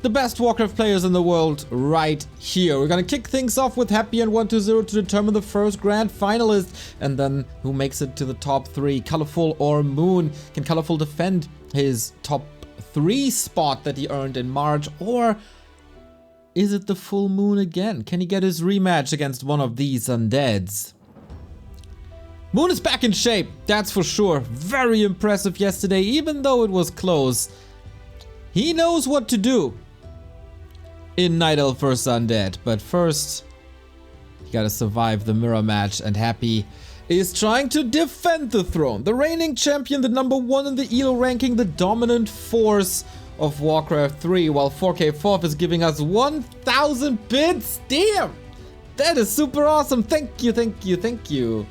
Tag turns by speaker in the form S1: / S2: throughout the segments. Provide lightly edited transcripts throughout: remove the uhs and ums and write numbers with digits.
S1: the best Warcraft players in the world right here. We're gonna kick things off with Happy and 120 to determine the first grand finalist, and then who makes it to the top 3, Colorful or Moon. Can Colorful defend his top 3 spot that he earned in March, or is it the full Moon again? Can he get his rematch against one of these undeads? Moon is back in shape, that's for sure. Very impressive yesterday, even though it was close. He knows what to do in Night Elf vs Undead, but first, you gotta survive the mirror match, and Happy is trying to defend the throne. The reigning champion, the number 1 in the ELO ranking, the dominant force of Warcraft 3, while 4K4 is giving us 1,000 bits. Damn! That is super awesome. Thank you, thank you, thank you.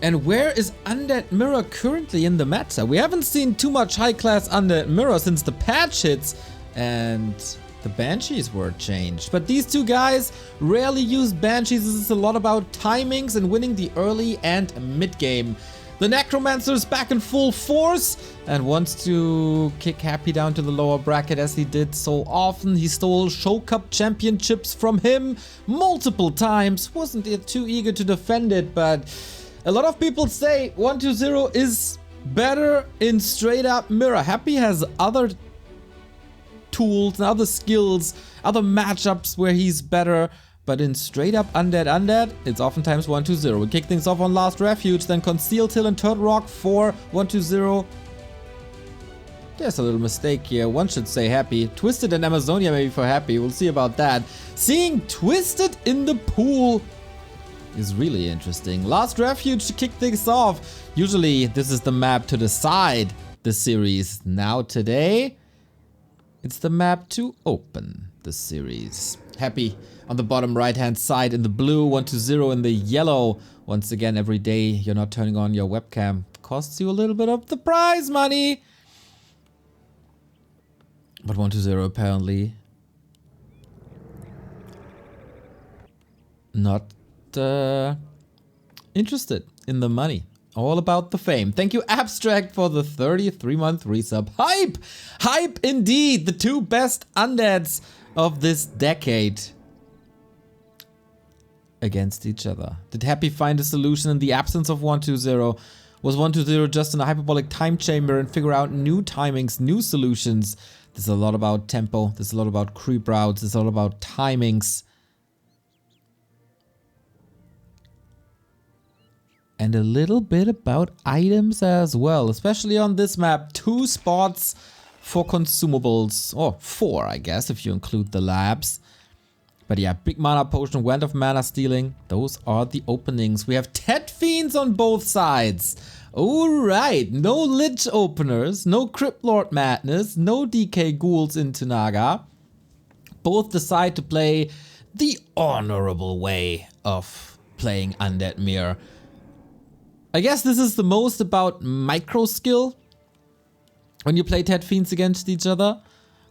S1: And where is Undead Mirror currently in the meta? We haven't seen too much high-class Undead Mirror since the patch hits and the Banshees were changed. But these two guys rarely use Banshees. This is a lot about timings and winning the early and mid-game. The Necromancer is back in full force and wants to kick Happy down to the lower bracket as he did so often. He stole Show Cup championships from him multiple times. Wasn't too eager to defend it, but a lot of people say 120 is better in straight up mirror. Happy has other tools and other skills, other matchups where he's better, but in straight up undead, it's oftentimes 120. We kick things off on Last Refuge, then Conceal Till and Turtle Rock for 120. There's a little mistake here. One should say Happy. Twisted and Amazonia maybe for Happy. We'll see about that. Seeing Twisted in the pool is really interesting. Last Refuge to kick things off. Usually this is the map to decide the series. Now today, it's the map to open the series. Happy on the bottom right hand side in the blue, 120 in the yellow. Once again, every day you're not turning on your webcam costs you a little bit of the prize money. But 120 apparently not interested in the money. All about the fame. Thank you, Abstract, for the 33-month resub. Hype! Hype indeed! The 2 best undeads of this decade against each other. Did Happy find a solution in the absence of 120? Was 120 just in a hyperbolic time chamber and figure out new timings, new solutions? This is a lot about tempo. This is a lot about creep routes. This is all about timings. And a little bit about items as well, especially on this map. 2 spots for consumables, or 4 I guess if you include the labs. But yeah, big mana potion, wand of mana stealing, those are the openings. We have Tet Fiends on both sides. Alright, no Lich openers, no Crypt Lord madness, no DK ghouls into Naga. Both decide to play the honorable way of playing Undead Mirror. I guess this is the most about micro skill when you play Tet Fiends against each other.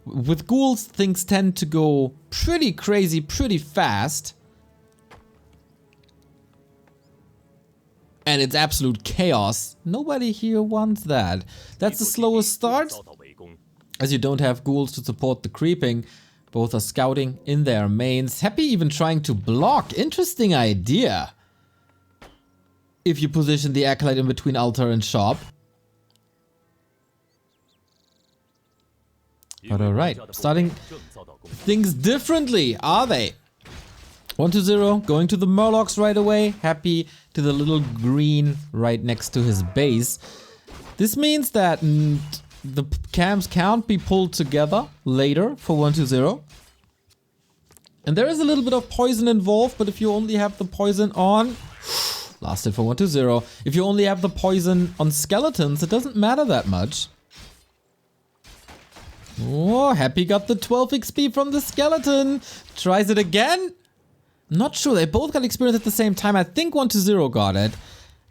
S1: With ghouls, things tend to go pretty crazy, pretty fast. And it's absolute chaos. Nobody here wants that. That's the slowest start, as you don't have ghouls to support the creeping. Both are scouting in their mains. Happy even trying to block. Interesting idea. If you position the Acolyte in between altar and shop. But alright, starting things differently, are they? 120 going to the Murlocs right away. Happy to the little green right next to his base. This means that the camps can't be pulled together later for 120. And there is a little bit of poison involved, but if you only have the poison on... Last hit for 120. If you only have the poison on skeletons, it doesn't matter that much. Oh, Happy got the 12 XP from the skeleton. Tries it again. Not sure, they both got experience at the same time. I think 120 got it.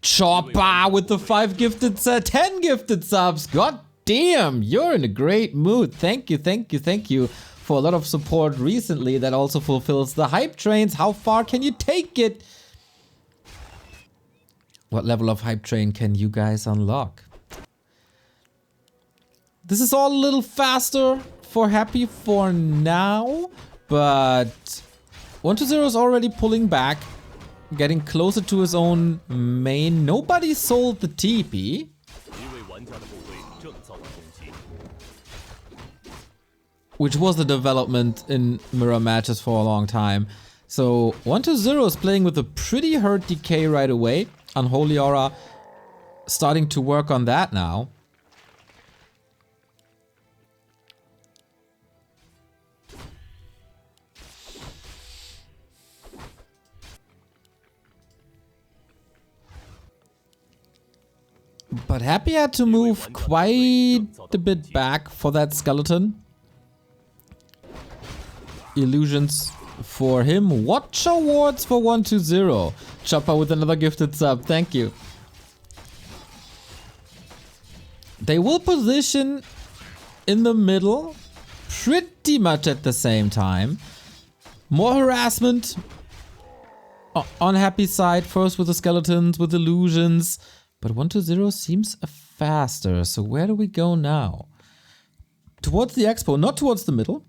S1: Chopper with the 5 gifted, 10 gifted subs. God damn, you're in a great mood. Thank you, thank you, thank you for a lot of support recently. That also fulfills the hype trains. How far can you take it? What level of hype train can you guys unlock? This is all a little faster for Happy for now, but 120 is already pulling back, getting closer to his own main. Nobody sold the TP. Which was the development in mirror matches for a long time. So 120 is playing with a pretty hurt DK right away. Unholy Aura starting to work on that now. But Happy had to move quite a bit back for that skeleton. Illusions for him. Watch awards for 120. Chopper with another gifted sub. Thank you. They will position in the middle pretty much at the same time. More harassment on Happy's side. First with the skeletons, with illusions. But 120 seems faster. So where do we go now? Towards the expo, not towards the middle.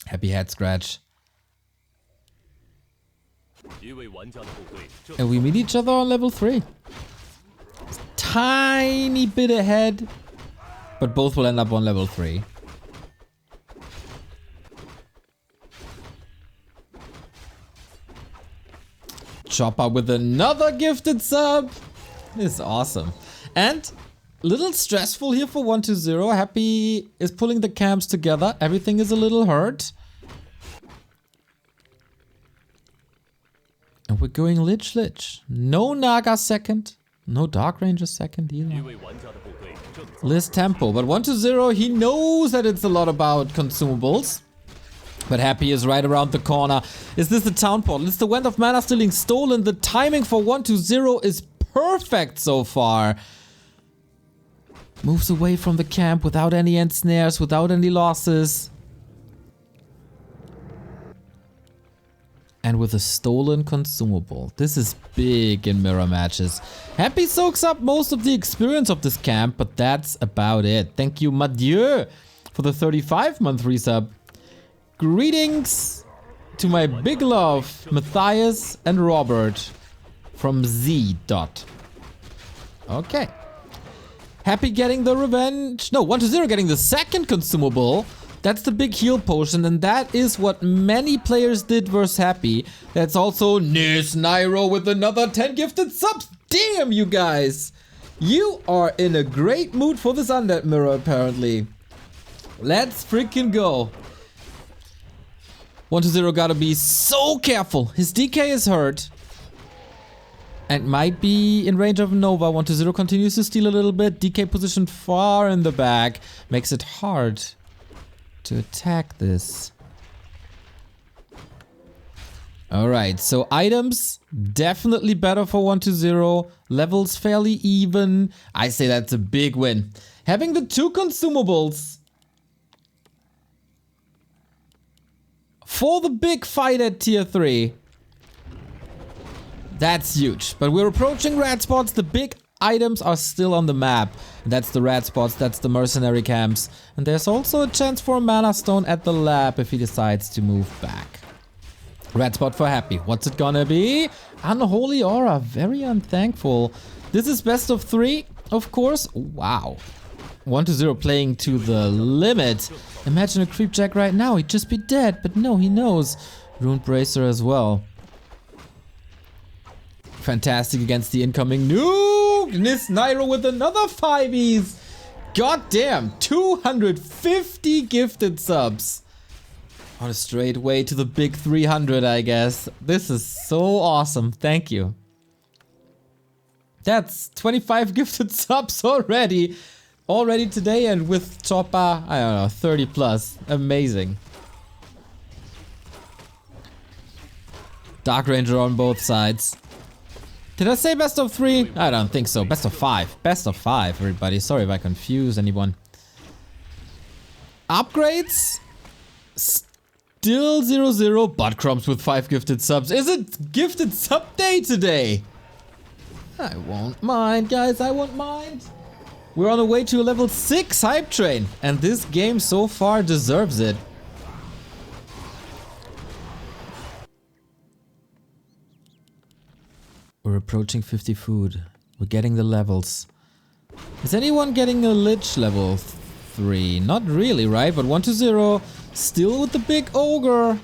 S1: Happy head scratch. And we meet each other on level 3. Tiny bit ahead, but both will end up on level 3. Chopper with another gifted sub. This is awesome. And little stressful here for 120. Happy is pulling the camps together. Everything is a little hurt. And we're going Lich. No Naga second. No Dark Ranger second either. List tempo. But 120, he knows that it's a lot about consumables. But Happy is right around the corner. Is this the town portal? It's the Wand of Mana stealing stolen. The timing for 120 is perfect so far. Moves away from the camp without any end snares, without any losses. And with a stolen consumable. This is big in mirror matches. Happy soaks up most of the experience of this camp, but that's about it. Thank you, Madieu, for the 35-month resub. Greetings to my big love, Matthias and Robert from Z. Okay. Happy getting the revenge. No, 120 getting the second consumable. That's the big heal potion, and that is what many players did versus Happy. That's also Nairo with another 10 gifted subs. Damn, you guys. You are in a great mood for this Undead Mirror, apparently. Let's freaking go. 120 gotta be so careful. His DK is hurt. And might be in range of Nova. 120 continues to steal a little bit. DK positioned far in the back. Makes it hard to attack this. Alright, so items definitely better for 120. Levels fairly even. I say that's a big win. Having the 2 consumables for the big fight at tier 3. That's huge. But we're approaching red spots. The big items are still on the map. That's the red spots, that's the mercenary camps. And there's also a chance for a mana stone at the lab if he decides to move back. Red spot for Happy. What's it gonna be? Unholy Aura. Very unthankful. This is best of 3, of course. Wow. 120 playing to the limit. Imagine a creep jack right now. He'd just be dead. But no, he knows. Ruined Bracer as well. Fantastic against the incoming nuke. Nairo with another 5Es. God damn. 250 gifted subs. On a straight way to the big 300, I guess. This is so awesome. Thank you. That's 25 gifted subs already. Already today, and with Chopper, I don't know, 30 plus. Amazing. Dark Ranger on both sides. Did I say best of 3? I don't think so. Best of 5. Best of 5, everybody. Sorry if I confuse anyone. Upgrades? Still 0-0. Butt crumbs with 5 gifted subs. Is it gifted sub day today? I won't mind, guys, I won't mind. We're on the way to a level 6 hype train, and this game so far deserves it. We're approaching 50 food. We're getting the levels. Is anyone getting a Lich level 3? Not really, right? But 120, still with the big ogre.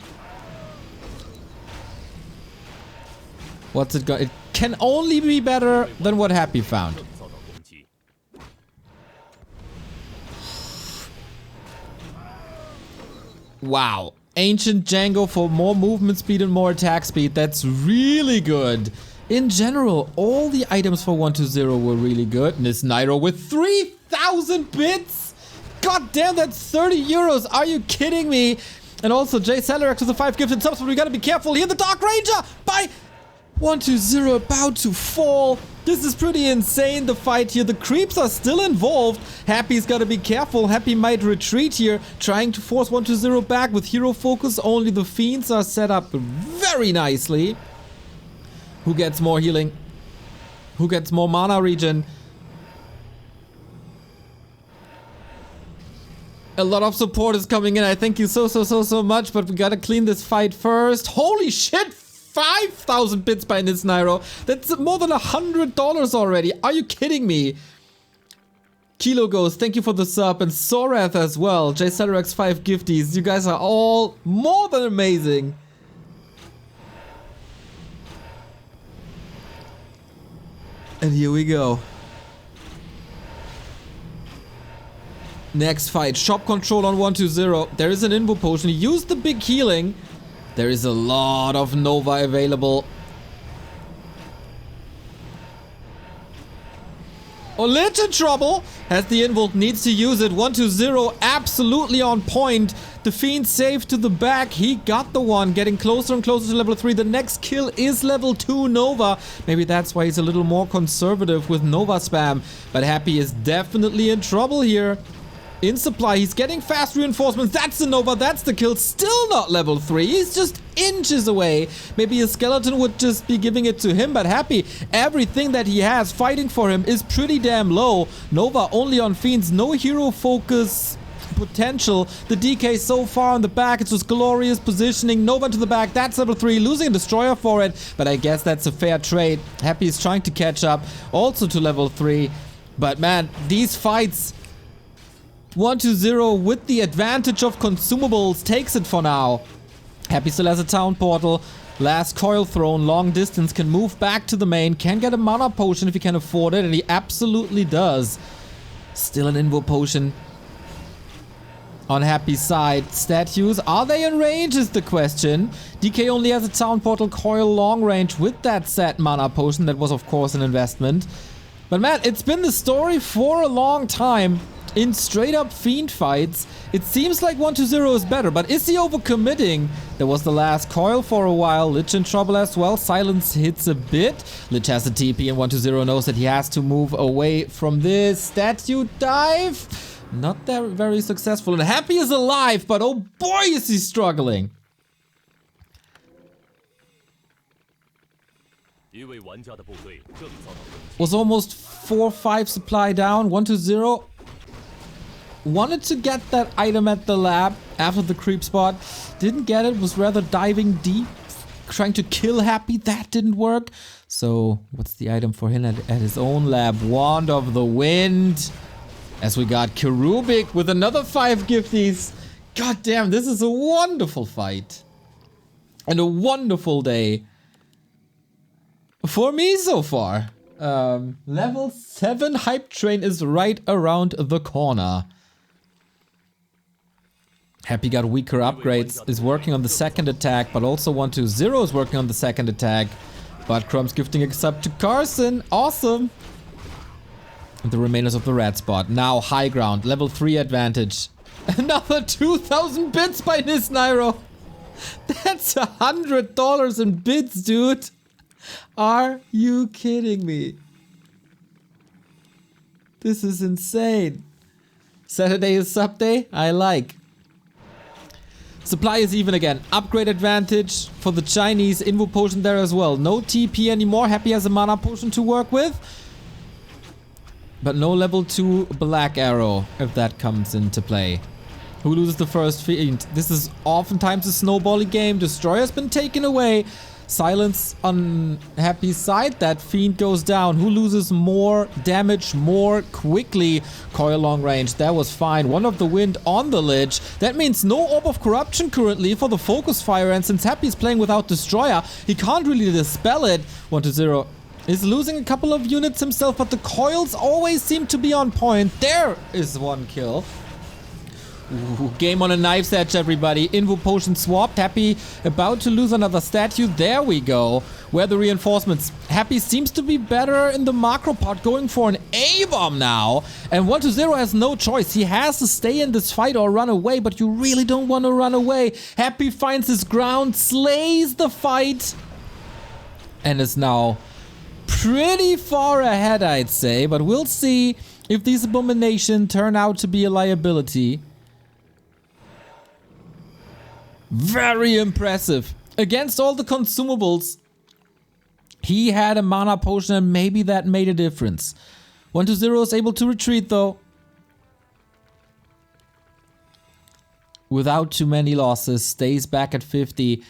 S1: What's it got? It can only be better than what Happy found. Wow. Ancient Django for more movement speed and more attack speed. That's really good. In general, all the items for 120 were really good. And this Nairo with 3,000 bits. God damn, that's 30 euros. Are you kidding me? And also, Jay Salarex with the 5 gifted subs, but we gotta be careful here. The Dark Ranger by 120 about to fall. This is pretty insane, the fight here. The creeps are still involved. Happy's gotta be careful. Happy might retreat here, trying to force 120 back with hero focus. Only the fiends are set up very nicely. Who gets more healing? Who gets more mana regen? A lot of support is coming in. I thank you so much, but we gotta clean this fight first. Holy shit! 5,000 bits by this Nairo. That's more than $100 already. Are you kidding me? Kilo Ghost, thank you for the sub, and Sorath as well. J Celerex 5 gifties. You guys are all more than amazing. And here we go. Next fight, shop control on 120. There is an invo potion. Use the big healing. There is a lot of Nova available. Oh, Lich in trouble. Has the invoke, needs to use it. 120, absolutely on point. The Fiend saved to the back. He got the one, getting closer and closer to level 3. The next kill is level 2 Nova. Maybe that's why he's a little more conservative with Nova spam. But Happy is definitely in trouble here. In supply, he's getting fast reinforcements. That's the Nova, that's the kill. Still not level 3. He's just inches away. Maybe a skeleton would just be giving it to him, but Happy, everything that he has fighting for him is pretty damn low. Nova only on Fiends, no hero focus potential. The DK so far on the back, it's just glorious positioning. Nova to the back, that's level 3, losing a destroyer for it, but I guess that's a fair trade. Happy is trying to catch up also to level 3, but man, these fights, 120 with the advantage of consumables takes it for now. Happy still has a town portal. Last coil thrown, long distance, can move back to the main, can get a mana potion if he can afford it, and he absolutely does. Still an invo potion on Happy's side. Statues, are they in range is the question. DK only has a town portal coil long range with that set mana potion. That was of course an investment. But man, it's been the story for a long time. In straight up Fiend fights, it seems like 120 is better, but is he overcommitting? There was the last coil for a while, Lich in trouble as well, Silence hits a bit. Lich has a TP and 120 knows that he has to move away from this. Statue dive, not that very successful, and Happy is alive, but oh boy is he struggling. Was almost 4-5 supply down, 120. Wanted to get that item at the lab after the creep spot. Didn't get it, was rather diving deep, trying to kill Happy. That didn't work. So what's the item for him at his own lab? Wand of the Wind. As we got Kerubik with another 5 gifties. God damn, this is a wonderful fight. And a wonderful day. For me so far. Level 7 hype train is right around the corner. Happy got weaker upgrades, is working on the second attack, but also 120 is working on the second attack. But Crumb's gifting a sub to Carson, awesome! And the remainers of the red spot, now high ground, level 3 advantage. Another 2,000 bits by this Nairo! That's $100 in bits, dude! Are you kidding me? This is insane. Saturday is sub day? I like. Supply is even again. Upgrade advantage for the Chinese. Invo potion there as well. No TP anymore. Happy has a mana potion to work with. But no level 2 black arrow if that comes into play. Who loses the first fiend? This is oftentimes a snowbally game. Destroyer has been taken away. Silence on Happy's side. That fiend goes down. Who loses more damage more quickly? Coil long range. That was fine. One of the wind on the lich. That means no Orb of Corruption currently for the focus fire. And since Happy's playing without Destroyer, he can't really dispel it. 1-0 is losing a couple of units himself, but the coils always seem to be on point. There is one kill. Ooh, game on a knife's edge, everybody. Invo potion swapped. Happy about to lose another statue. There we go. Where are the reinforcements? Happy seems to be better in the macro part, going for an A-bomb now. And 1-0 has no choice. He has to stay in this fight or run away, but you really don't want to run away. Happy finds his ground, slays the fight, and is now pretty far ahead, I'd say. But we'll see if these abominations turn out to be a liability. Very impressive. Against all the consumables, he had a mana potion and maybe that made a difference. 1-0 is able to retreat though. Without too many losses, stays back at 50.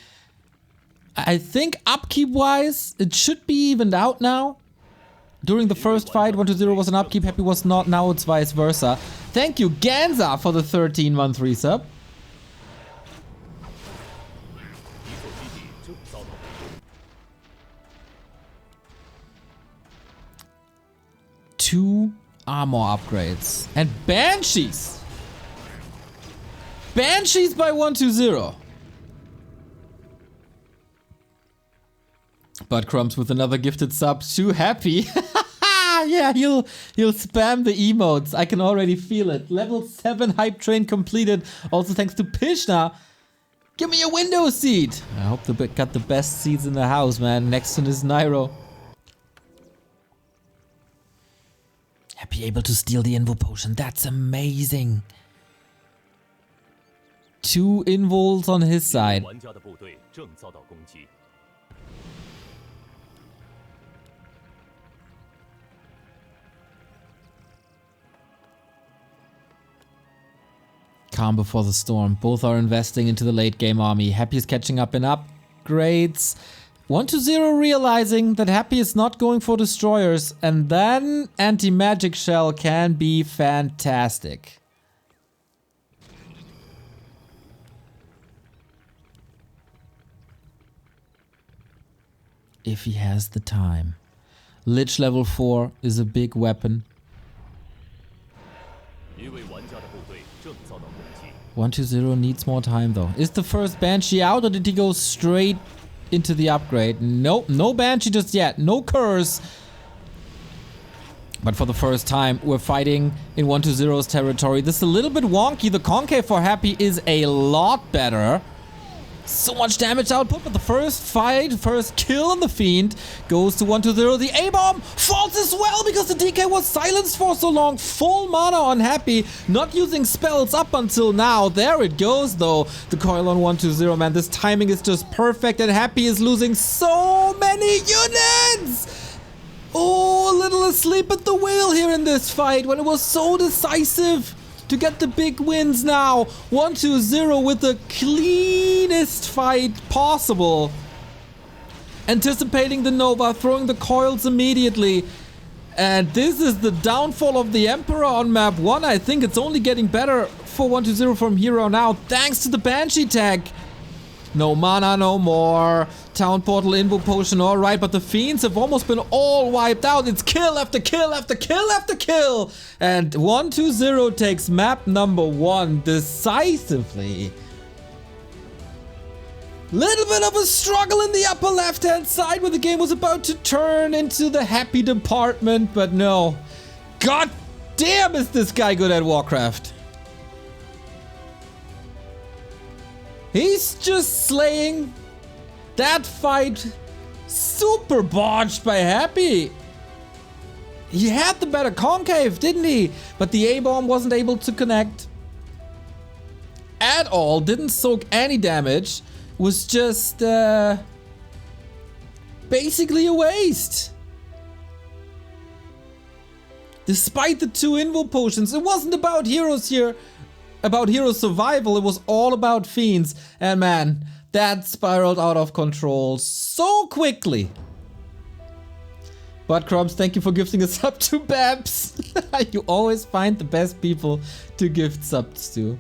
S1: I think upkeep wise, it should be evened out now. During the first fight, 1-0 was an upkeep, Happy was not, now it's vice versa. Thank you, Ganza, for the 13-month resub. Two armor upgrades. And Banshees! Banshees by 1-0. But Crumbs with another gifted sub. Too happy. Yeah, he'll spam the emotes. I can already feel it. Level 7 hype train completed. Also thanks to Pishna. Give me a window seat. I hope they got the best seats in the house, man. Next one is Nairo. Happy able to steal the Invo potion. That's amazing. 2 invols on his side. Calm before the storm. Both are investing into the late game army. Happy is catching up in upgrades. 1-0 realizing that Happy is not going for destroyers, and then anti-magic shell can be fantastic. If he has the time. Lich level 4 is a big weapon. 1-0 needs more time though. Is the first Banshee out or did he go straight into the upgrade? Nope, no Banshee just yet. No curse. But for the first time, we're fighting in 1-0's territory. This is a little bit wonky. The concave for Happy is a lot better. So much damage output, but the first fight, first kill on the Fiend goes to 1-0. The A-bomb falls as well because the DK was silenced for so long. Full mana on Happy, not using spells up until now. There it goes though. The coil on 1-0, man. This timing is just perfect and Happy is losing so many units. Oh, a little asleep at the wheel here in this fight when it was so decisive to get the big wins now. 1-0 with the cleanest fight possible. Anticipating the Nova, throwing the coils immediately. And this is the downfall of the Emperor on map 1. I think it's only getting better for 1-0 from here on out, thanks to the Banshee tag. No mana, no more. Town Portal, Invo Potion, alright, but the Fiends have almost been all wiped out. It's kill after kill after kill after kill. And 1-0 takes map number 1 decisively. Little bit of a struggle in the upper left-hand side where the game was about to turn into the Happy department, but no. God damn, is this guy good at Warcraft. He's just slaying that fight. Super botched by Happy. He had the better concave, didn't he? But the A-bomb wasn't able to connect. at all, didn't soak any damage, was just basically a waste. Despite the 2 invo potions, it wasn't about heroes here, about hero survival, it was all about fiends. And man, that spiraled out of control so quickly. But Crumbs, thank you for gifting a sub to Babs. You always find the best people to gift subs to.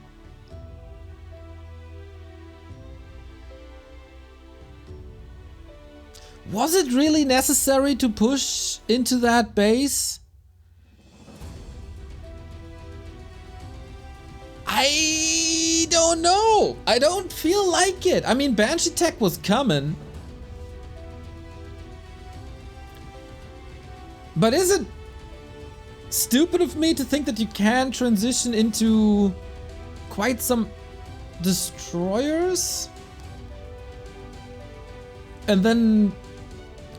S1: Was it really necessary to push into that base? I don't know. I don't feel like it. I mean, Banshee Tech was coming. But is it stupid of me to think that you can transition into quite some destroyers? And then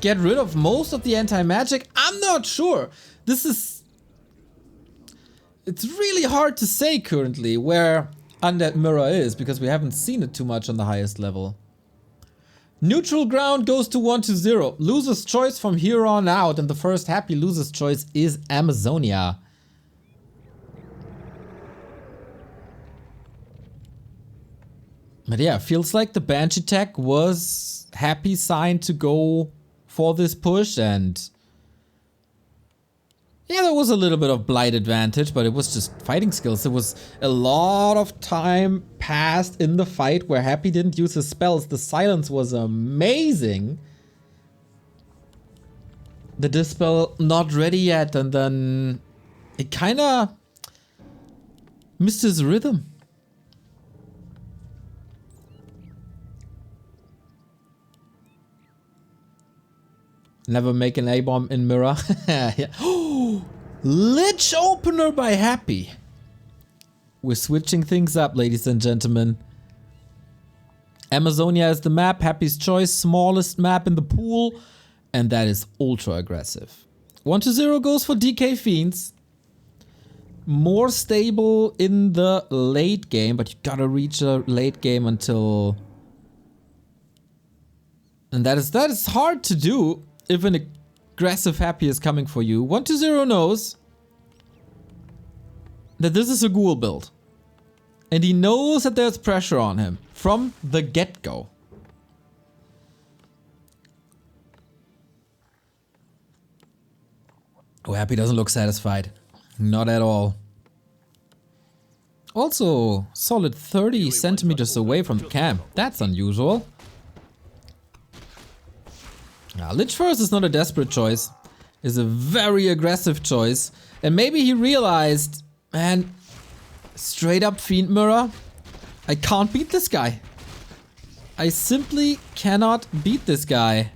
S1: get rid of most of the anti-magic? I'm not sure. It's really hard to say currently where Undead Mirror is, because we haven't seen it too much on the highest level. Neutral ground goes to 1-0. Loser's choice from here on out, and the first happy loser's choice is Amazonia. But yeah, feels like the Banshee Tech was happy sign to go for this push, and yeah, there was a little bit of blight advantage, but it was just fighting skills. There was a lot of time passed in the fight where Happy didn't use his spells. The silence was amazing. The dispel not ready yet, and then it kinda missed his rhythm. Never make an A-bomb in mirror. Yeah. Lich opener by Happy. We're switching things up, ladies and gentlemen. Amazonia is the map, Happy's choice, smallest map in the pool, and that is ultra aggressive. 1-0 goes for DK Fiends. More stable in the late game, but you gotta reach a late game until... And that is hard to do if an aggressive Happy is coming for you. 1-0 knows that this is a ghoul build. And he knows that there's pressure on him from the get-go. Oh, Happy doesn't look satisfied. Not at all. Also, solid 30 centimeters away from the camp. That's unusual. Lich first is not a desperate choice. It's a very aggressive choice. And maybe he realized, man, straight up Fiend Mirror, I can't beat this guy. I simply cannot beat this guy.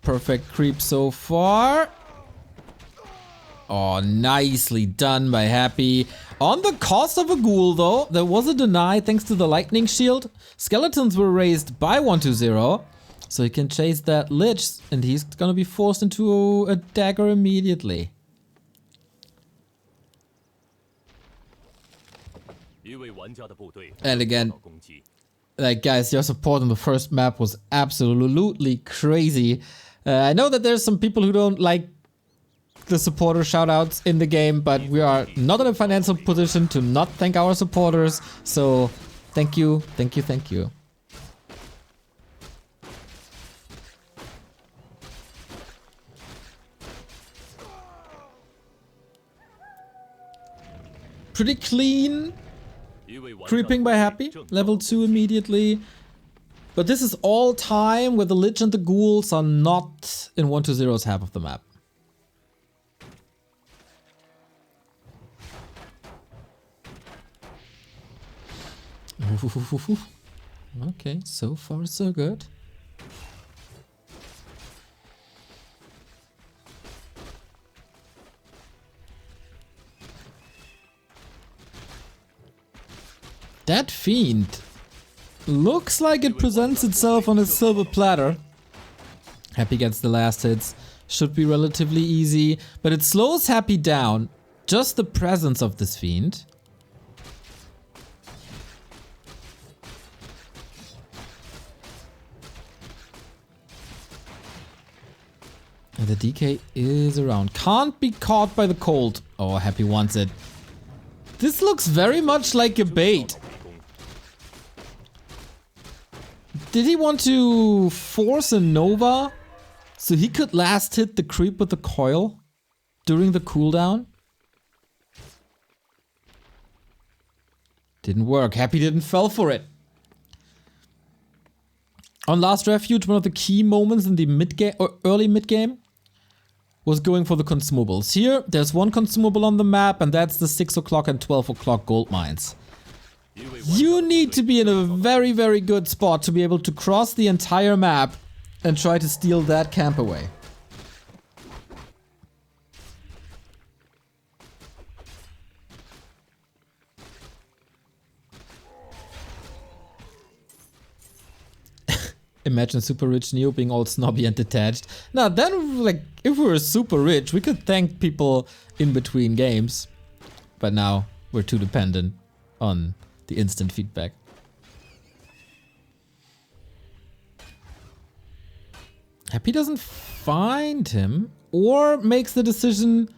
S1: Perfect creep so far. Oh, nicely done by Happy. On the cost of a ghoul though, there was a deny thanks to the lightning shield. Skeletons were raised by 1-0, so he can chase that Lich, and he's gonna be forced into a dagger immediately. And again, like guys, your support on the first map was absolutely crazy. I know that there's some people who don't like the supporter shoutouts in the game, but we are not in a financial position to not thank our supporters, so thank you, thank you, thank you. Pretty clean creeping by Happy, level 2 immediately. But this is all time where the Lich and the Ghouls are not in 1-0's half of the map. Okay, so far so good. That Fiend looks like it presents itself on a silver platter. Happy gets the last hits. Should be relatively easy, but it slows Happy down. Just the presence of this Fiend. The DK is around. Can't be caught by the cold. Oh, Happy wants it. This looks very much like a bait. Did he want to force a Nova so he could last hit the creep with the coil during the cooldown? Didn't work. Happy didn't fall for it. On Last Refuge, one of the key moments in the mid-game or early mid-game was going for the consumables. Here, there's one consumable on the map, and that's the 6 o'clock and 12 o'clock gold mines. You need to be in a very, very good spot to be able to cross the entire map and try to steal that camp away. Imagine super rich Neo being all snobby and detached. Now then, like, if we were super rich, we could thank people in between games. But now, we're too dependent on the instant feedback. Happy doesn't find him, or makes the decision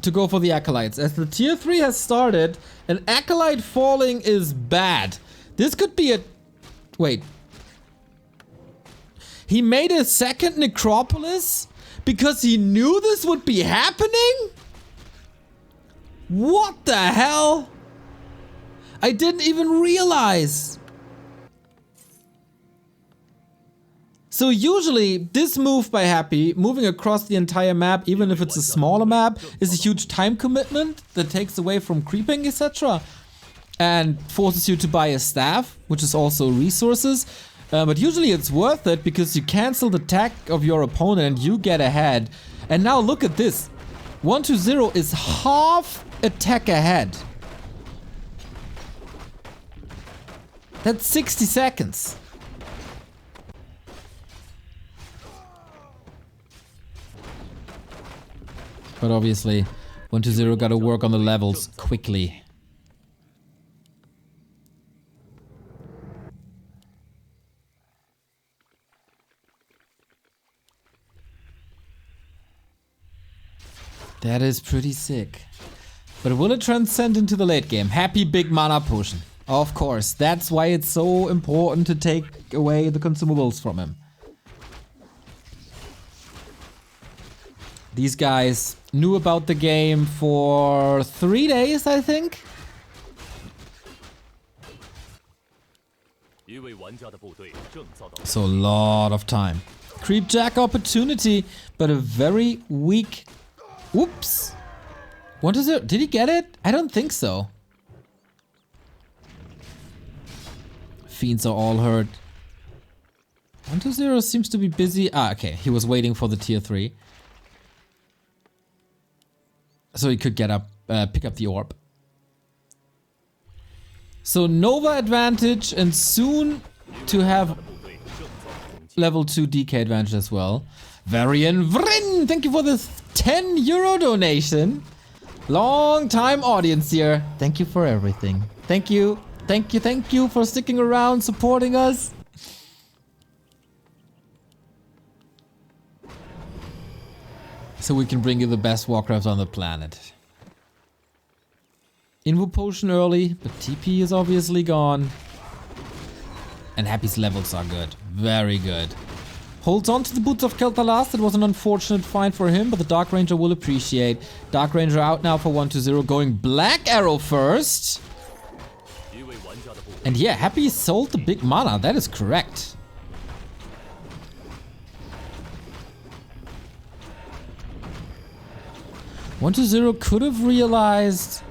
S1: to go for the Acolytes. As the tier 3 has started, an Acolyte falling is bad. This could be a... Wait. He made a second necropolis because he knew this would be happening? What the hell? I didn't even realize. So usually this move by Happy, moving across the entire map, even if it's a smaller map, is a huge time commitment that takes away from creeping, etc. And forces you to buy a staff, which is also resources. But usually it's worth it because you cancel the attack of your opponent and you get ahead. And now look at this. 120 is half attack ahead. That's 60 seconds. But obviously, 120 gotta work on the levels quickly. That is pretty sick. But will it transcend into the late game? Happy big mana potion. Of course, that's why it's so important to take away the consumables from him. These guys knew about the game for 3 days, I think. So a lot of time. Creep Jack opportunity, but a very weak... Oops. 120, did he get it? I don't think so. Fiends are all hurt. 120 seems to be busy. Ah, okay. He was waiting for the tier 3. So he could get up, pick up the orb. So Nova advantage and soon to have level 2 DK advantage as well. Varian Vrin, thank you for this 10 euro donation. Long time audience here. Thank you for everything. Thank you. Thank you for sticking around, supporting us. So we can bring you the best Warcraft on the planet. Invo potion early, but TP is obviously gone. And Happy's levels are good. Very good. Holds on to the Boots of Kel'Thuzad. It was an unfortunate find for him, but the Dark Ranger will appreciate. Dark Ranger out now for 120, going Black Arrow first. And yeah, Happy sold the big mana, that is correct. One to zero could have realized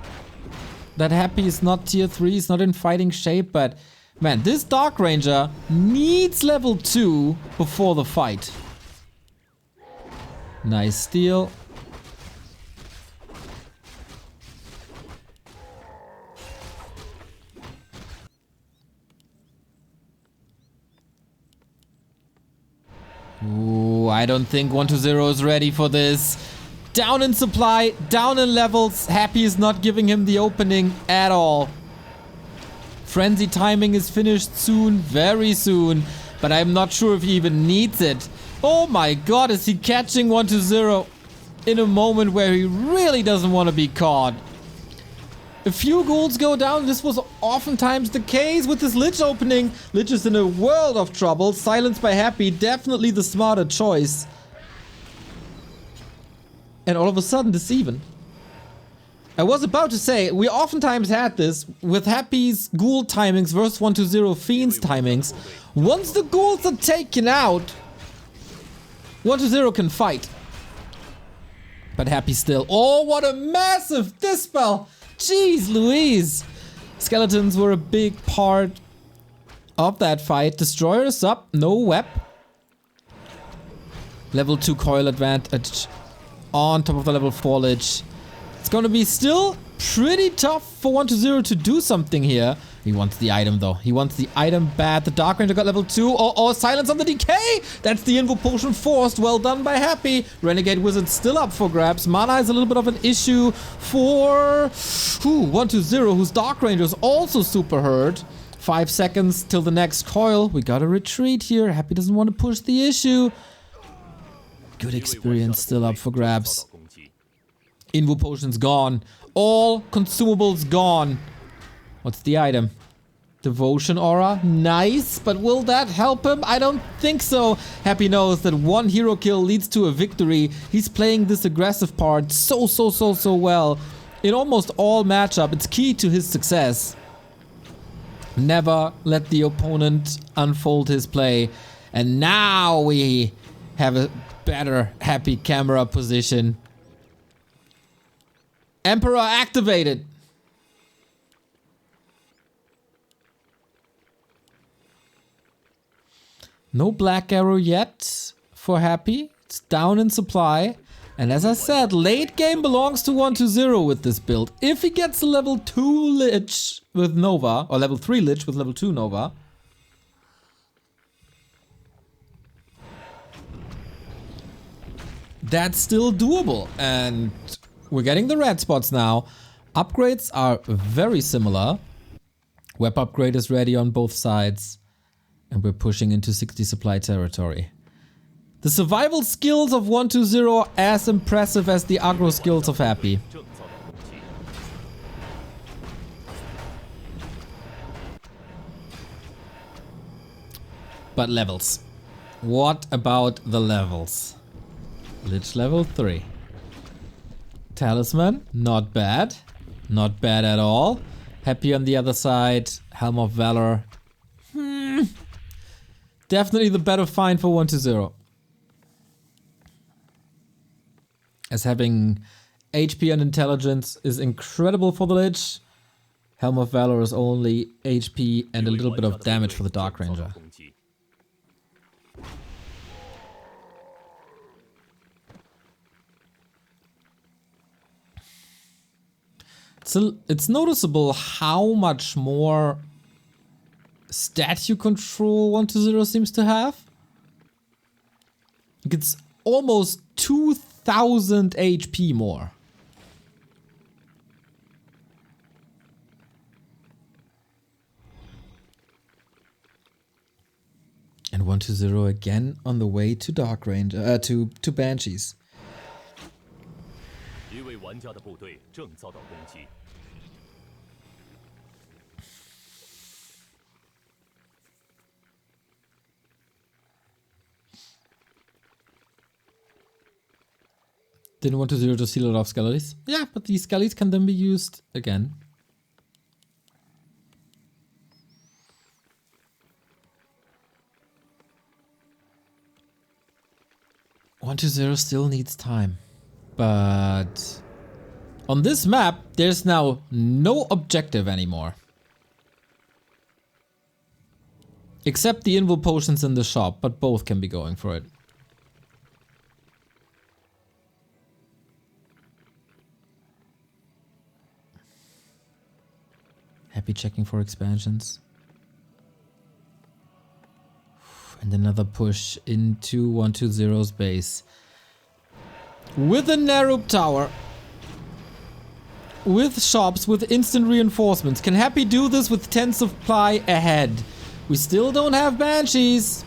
S1: that Happy is not tier 3, he's not in fighting shape, but man, this Dark Ranger needs level 2 before the fight. Nice steal. Ooh, I don't think 120 is ready for this. Down in supply, down in levels. Happy is not giving him the opening at all. Frenzy timing is finished soon, very soon. But I'm not sure if he even needs it. Oh my god, is he catching 120 in a moment where he really doesn't want to be caught? A few goals go down. This was oftentimes the case with this Lich opening. Lich is in a world of trouble. Silenced by Happy, definitely the smarter choice. And all of a sudden, this even. I was about to say, we oftentimes had this with Happy's ghoul timings versus 120 Fiend's timings. Once the ghouls are taken out, 120 can fight. But Happy still. Oh, what a massive dispel! Jeez Louise! Skeletons were a big part of that fight. Destroyers up, no web. Level 2 coil advantage on top of the level 4 Lich. It's gonna be still pretty tough for 120 to do something here. He wants the item though. He wants the item bad. The Dark Ranger got level 2. Oh, silence on the decay! That's the Invo Potion forced. Well done by Happy. Renegade Wizard still up for grabs. Mana is a little bit of an issue for 120, whose Dark Ranger is also super hurt. 5 seconds till the next coil. We gotta retreat here. Happy doesn't want to push the issue. Good experience still up for grabs. Invo Potion's gone. All consumables gone. What's the item? Devotion Aura. Nice, but will that help him? I don't think so. Happy knows that one hero kill leads to a victory. He's playing this aggressive part so well. In almost all matchup, it's key to his success. Never let the opponent unfold his play. And now we have a better Happy camera position. Emperor activated. No Black Arrow yet for Happy. It's down in supply. And as I said, late game belongs to 120 with this build. If he gets a level 2 Lich with Nova, or level 3 Lich with level 2 Nova, that's still doable. And we're getting the red spots now. Upgrades are very similar. Web upgrade is ready on both sides. And we're pushing into 60 supply territory. The survival skills of 120 are as impressive as the aggro skills of Happy. But levels. What about the levels? Lich level 3. Talisman, not bad. Not bad at all. Happy on the other side. Helm of Valor. Definitely the better find for 120. As having HP and intelligence is incredible for the Lich. Helm of Valor is only HP and a little bit of damage for the Dark Ranger. So it's noticeable how much more statue control 120 seems to have. It's almost 2000 HP more. And 120 again on the way to Dark Ranger, to Banshees. Didn't want to seal it off skellies. Yeah, but these skellies can then be used again. .120 still needs time. But on this map, there's now no objective anymore. Except the Invo Potions in the shop, but both can be going for it. Happy checking for expansions. And another push into 120's base. With a Narub tower. With shops, with instant reinforcements. Can Happy do this with 10 supply ahead? We still don't have Banshees.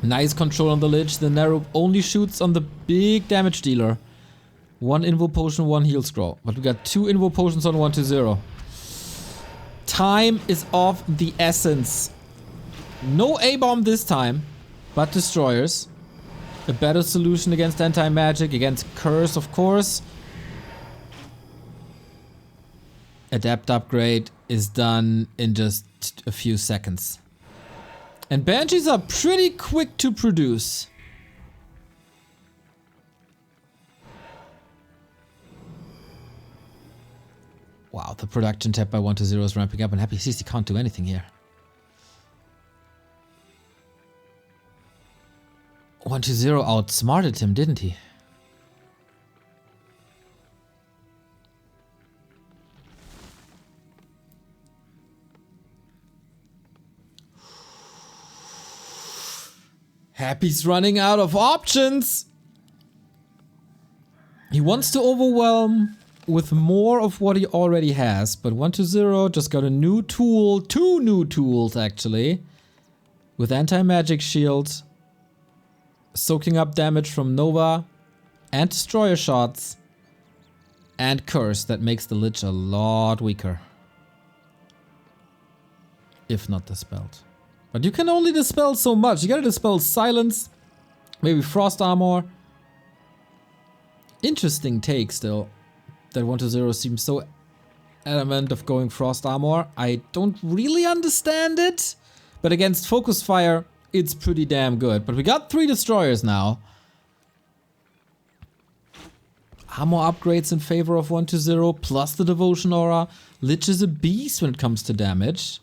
S1: Nice control on the Lich. The Narrow only shoots on the big damage dealer. 1 Invo Potion, 1 Heal Scroll. But we got 2 Invo Potions on 1-0. Time is of the essence. No A-Bomb this time, but Destroyers. A better solution against anti-magic, against Curse, of course. Adept upgrade is done in just a few seconds. And Banshees are pretty quick to produce. Wow, the production tab by 1-0 is ramping up, and Happy sees he can't do anything here. 1-0 outsmarted him, didn't he? Happy's running out of options. He wants to overwhelm with more of what he already has, but 1-0 just got a new tool, 2 new tools actually, with anti-magic shield, soaking up damage from Nova and Destroyer shots, and Curse that makes the Lich a lot weaker. If not dispelled. But you can only dispel so much. You gotta dispel Silence, maybe Frost Armor. Interesting take still. That 1-0 seems so adamant of going Frost Armor. I don't really understand it. But against Focus Fire, it's pretty damn good. But we got 3 Destroyers now. Armor upgrades in favor of 1-0, plus the Devotion Aura. Lich is a beast when it comes to damage.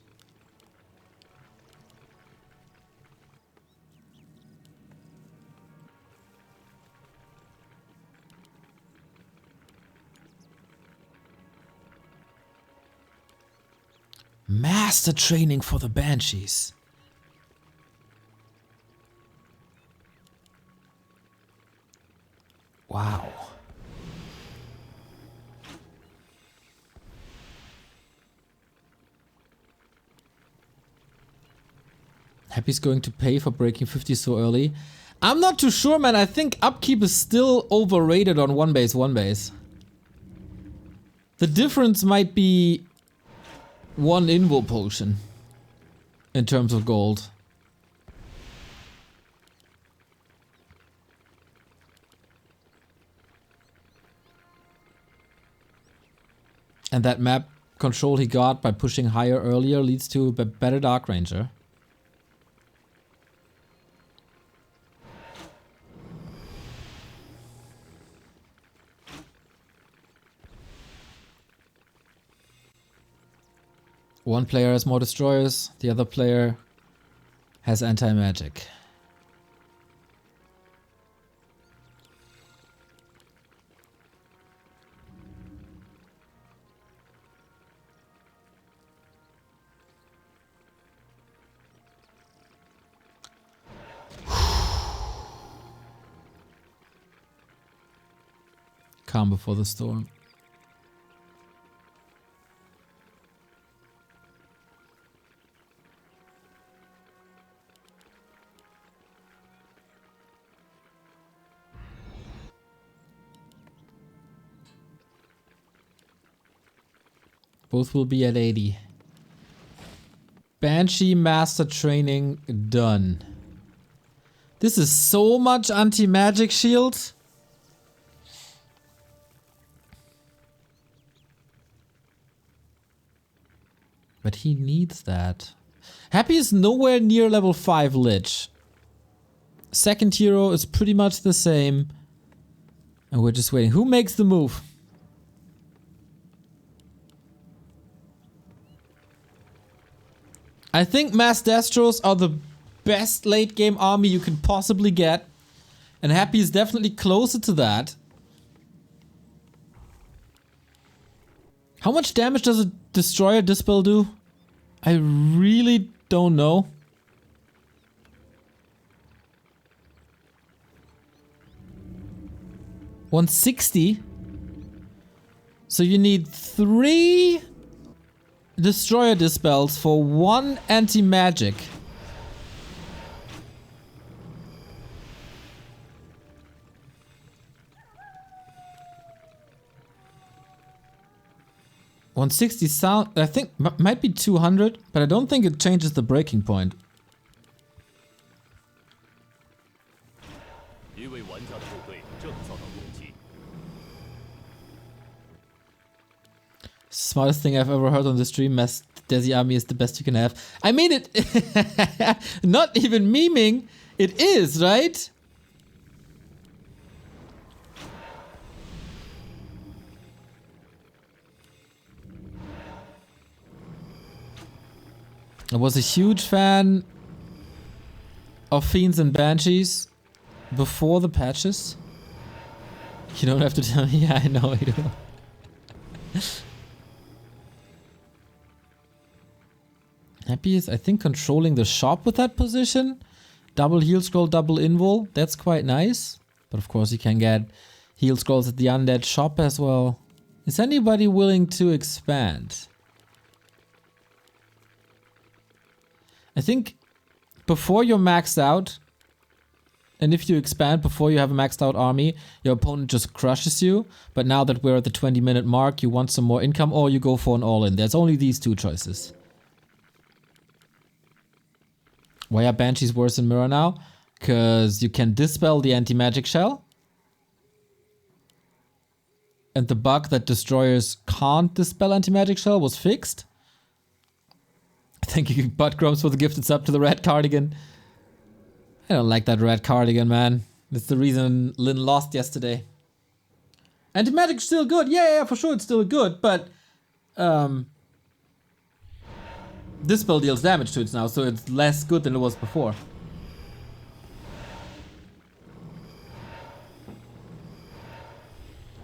S1: Master training for the Banshees. Wow. Happy's going to pay for breaking 50 so early. I'm not too sure, man. I think upkeep is still overrated on 1-base. The difference might be 1 Invo Potion in terms of gold. And that map control he got by pushing higher earlier leads to a better Dark Ranger. One player has more Destroyers, the other player has anti-magic. Calm before the storm. Both will be at 80. Banshee Master Training done. This is so much anti-magic shield. But he needs that. Happy is nowhere near level 5 Lich. Second hero is pretty much the same. And we're just waiting. Who makes the move? I think Mass Destros are the best late game army you can possibly get. And Happy is definitely closer to that. How much damage does a Destroyer Dispel do? I really don't know. $160? So you need 3 Destroyer Dispels for 1 anti-magic. 160 sound, I think might be 200, but I don't think it changes the breaking point. Smartest thing I've ever heard on the stream, Mass Desi Army is the best you can have. I mean it, not even memeing, it is, right? I was a huge fan of Fiends and Banshees before the patches. You don't have to tell me. Yeah, I know you do. Happy is, I think, controlling the shop with that position. Double heal scroll, double invul. That's quite nice. But of course you can get heal scrolls at the undead shop as well. Is anybody willing to expand? I think before you're maxed out, and if you expand before you have a maxed out army, your opponent just crushes you. But now that we're at the 20-minute mark, you want some more income or you go for an all-in. There's only these two choices. Why are Banshees worse in Mirror now? Because you can dispel the anti-magic shell. And the bug that destroyers can't dispel anti-magic shell was fixed. Thank you, Buttgrumps, for the gifted sub to the red cardigan. I don't like that red cardigan, man. That's the reason Lynn lost yesterday. Anti-magic's still good. Yeah, for sure it's still good, but this spell deals damage to it now, so it's less good than it was before.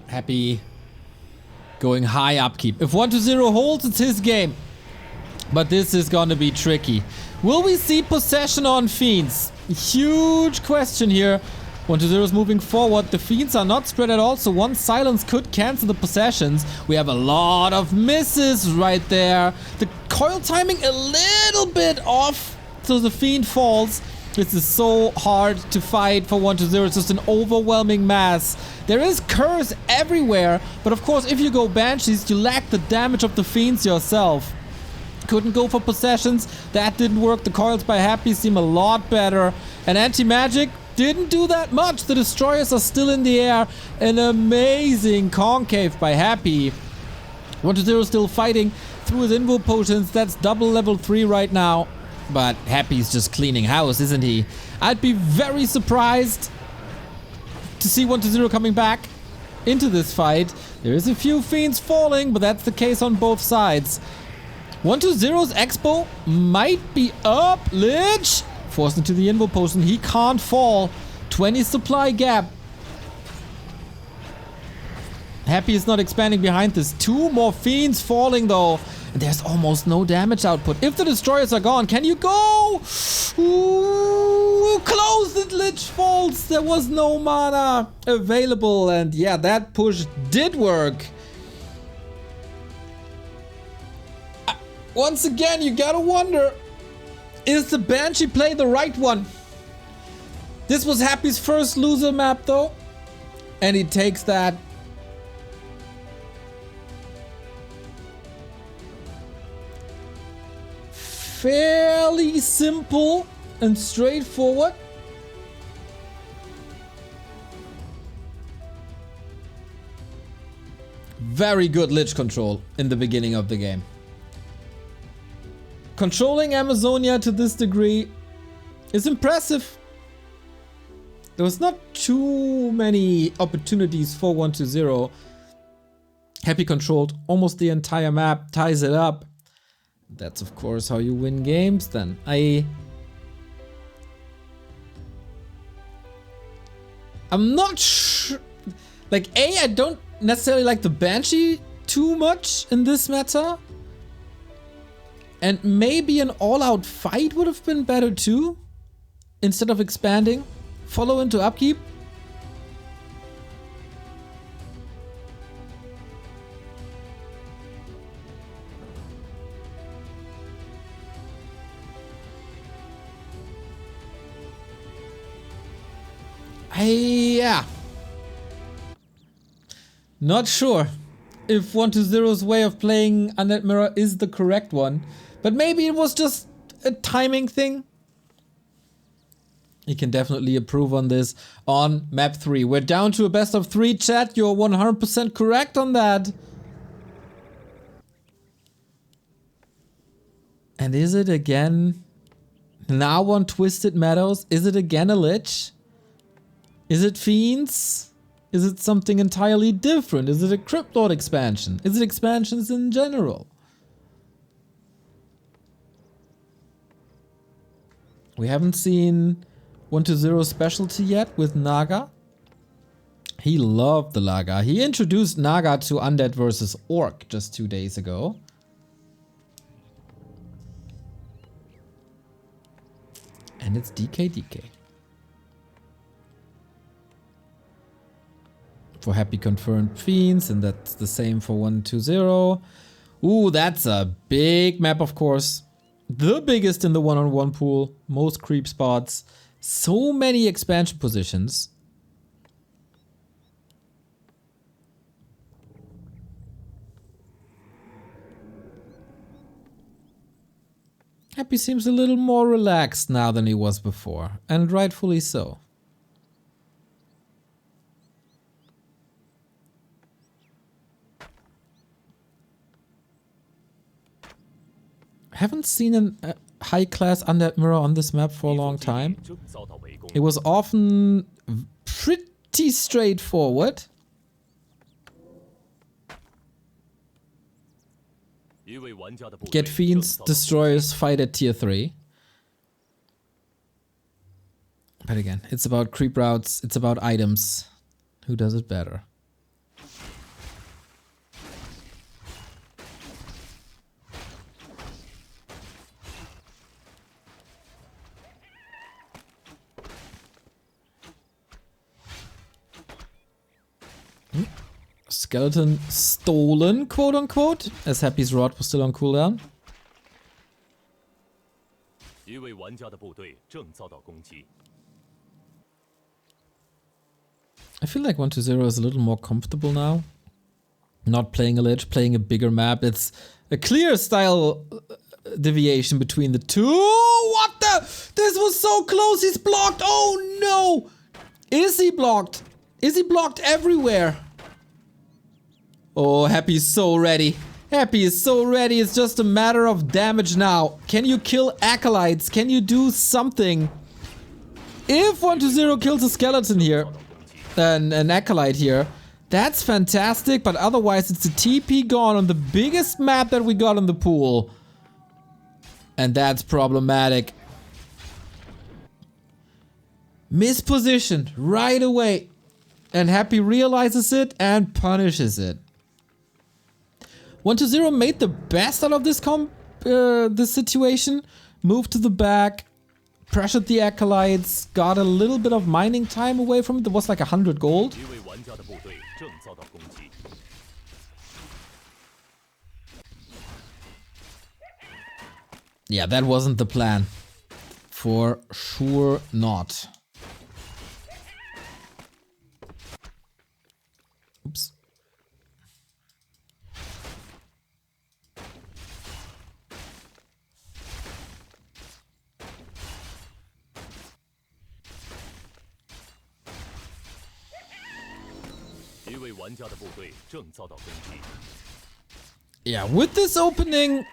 S1: Happy going high upkeep. If 1-0 holds, it's his game. But this is gonna be tricky. Will we see possession on Fiends? Huge question here. 1-0 is moving forward. The Fiends are not spread at all, so one silence could cancel the possessions. We have a lot of misses right there. The coil timing a little bit off, so the Fiend falls. This is so hard to fight for 1-0. It's just an overwhelming mass. There is curse everywhere, but of course if you go Banshees, you lack the damage of the Fiends yourself. Couldn't go for possessions. That didn't work. The coils by Happy seem a lot better. And anti-magic didn't do that much. The destroyers are still in the air. An amazing concave by Happy. 1-0 still fighting through his invul potions. That's double level 3 right now. But Happy's just cleaning house, isn't he? I'd be very surprised to see 1-0 coming back into this fight. There is a few Fiends falling, but that's the case on both sides. 1-0's Expo might be up. Lich forced into the invul potion. He can't fall. 20 supply gap. Happy is not expanding behind this. 2 more Fiends falling though. And there's almost no damage output. If the destroyers are gone, can you go? Ooh, close it. Lich falls. There was no mana available. And yeah, that push did work. Once again, you gotta wonder, is the Banshee play the right one? This was Happy's first loser map though, and he takes that. Fairly simple and straightforward. Very good Lich control in the beginning of the game. Controlling Amazonia to this degree is impressive. There was not too many opportunities for 1-0. Happy controlled almost the entire map, ties it up. That's of course how you win games then. I'm not sure. Like, I don't necessarily like the Banshee too much in this meta. And maybe an all-out fight would have been better too, instead of expanding. Follow into upkeep. Yeah. Not sure. if 120's way of playing Undead Mirror is the correct one. But maybe it was just a timing thing. You can definitely approve on this on map 3. We're down to a best of 3, chat. You're 100% correct on that. And is it again now on Twisted Meadows? Is it again a Lich? Is it Fiends? Is it something entirely different? Is it a Crypt Lord expansion? Is it expansions in general? We haven't seen 120's specialty yet with Naga. He loved the Naga. He introduced Naga to Undead versus Orc just 2 days ago. And it's DK. For happy confirmed Fiends, and that's the same for 120. Ooh, that's a big map, of course. The biggest in the one-on-one pool. Most creep spots. So many expansion positions. Happy seems a little more relaxed now than he was before, and rightfully so. Haven't seen a high-class Undead Mirror on this map for a long time. It was often pretty straightforward. Get Fiends, Destroyers, fight at tier 3. But again, it's about creep routes, it's about items. Who does it better? Skeleton stolen, quote unquote, as Happy's rod was still on cooldown. I feel like 120 is a little more comfortable now. Not playing a Lich, playing a bigger map. It's a clear style deviation between the two. What the? This was so close, he's blocked. Oh no! Is he blocked? Is he blocked everywhere? Oh, Happy is so ready. Happy is so ready. It's just a matter of damage now. Can you kill acolytes? Can you do something? If 120 kills a skeleton here, an acolyte here, that's fantastic. But otherwise, it's a TP gone on the biggest map that we got in the pool. And that's problematic. Mispositioned right away. And Happy realizes it and punishes it. 120 made the best out of this this situation. Moved to the back, pressured the acolytes, got a little bit of mining time away from it. There was like 100 gold. Yeah, that wasn't the plan. For sure not. Oops. Yeah, with this opening,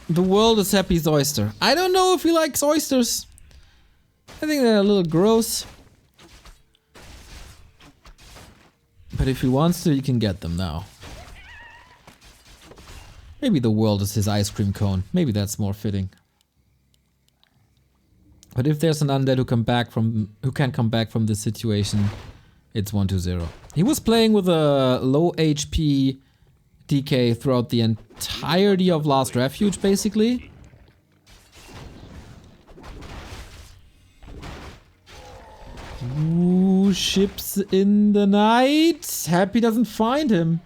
S1: the world is Happy's oyster. I don't know if he likes oysters. I think they're a little gross. But if he wants to, he can get them now. Maybe the world is his ice cream cone. Maybe that's more fitting. But if there's an undead who can come back from this situation, it's 120. He was playing with a low HP DK throughout the entirety of Last Refuge, basically. Ooh, ships in the night. Happy doesn't find him.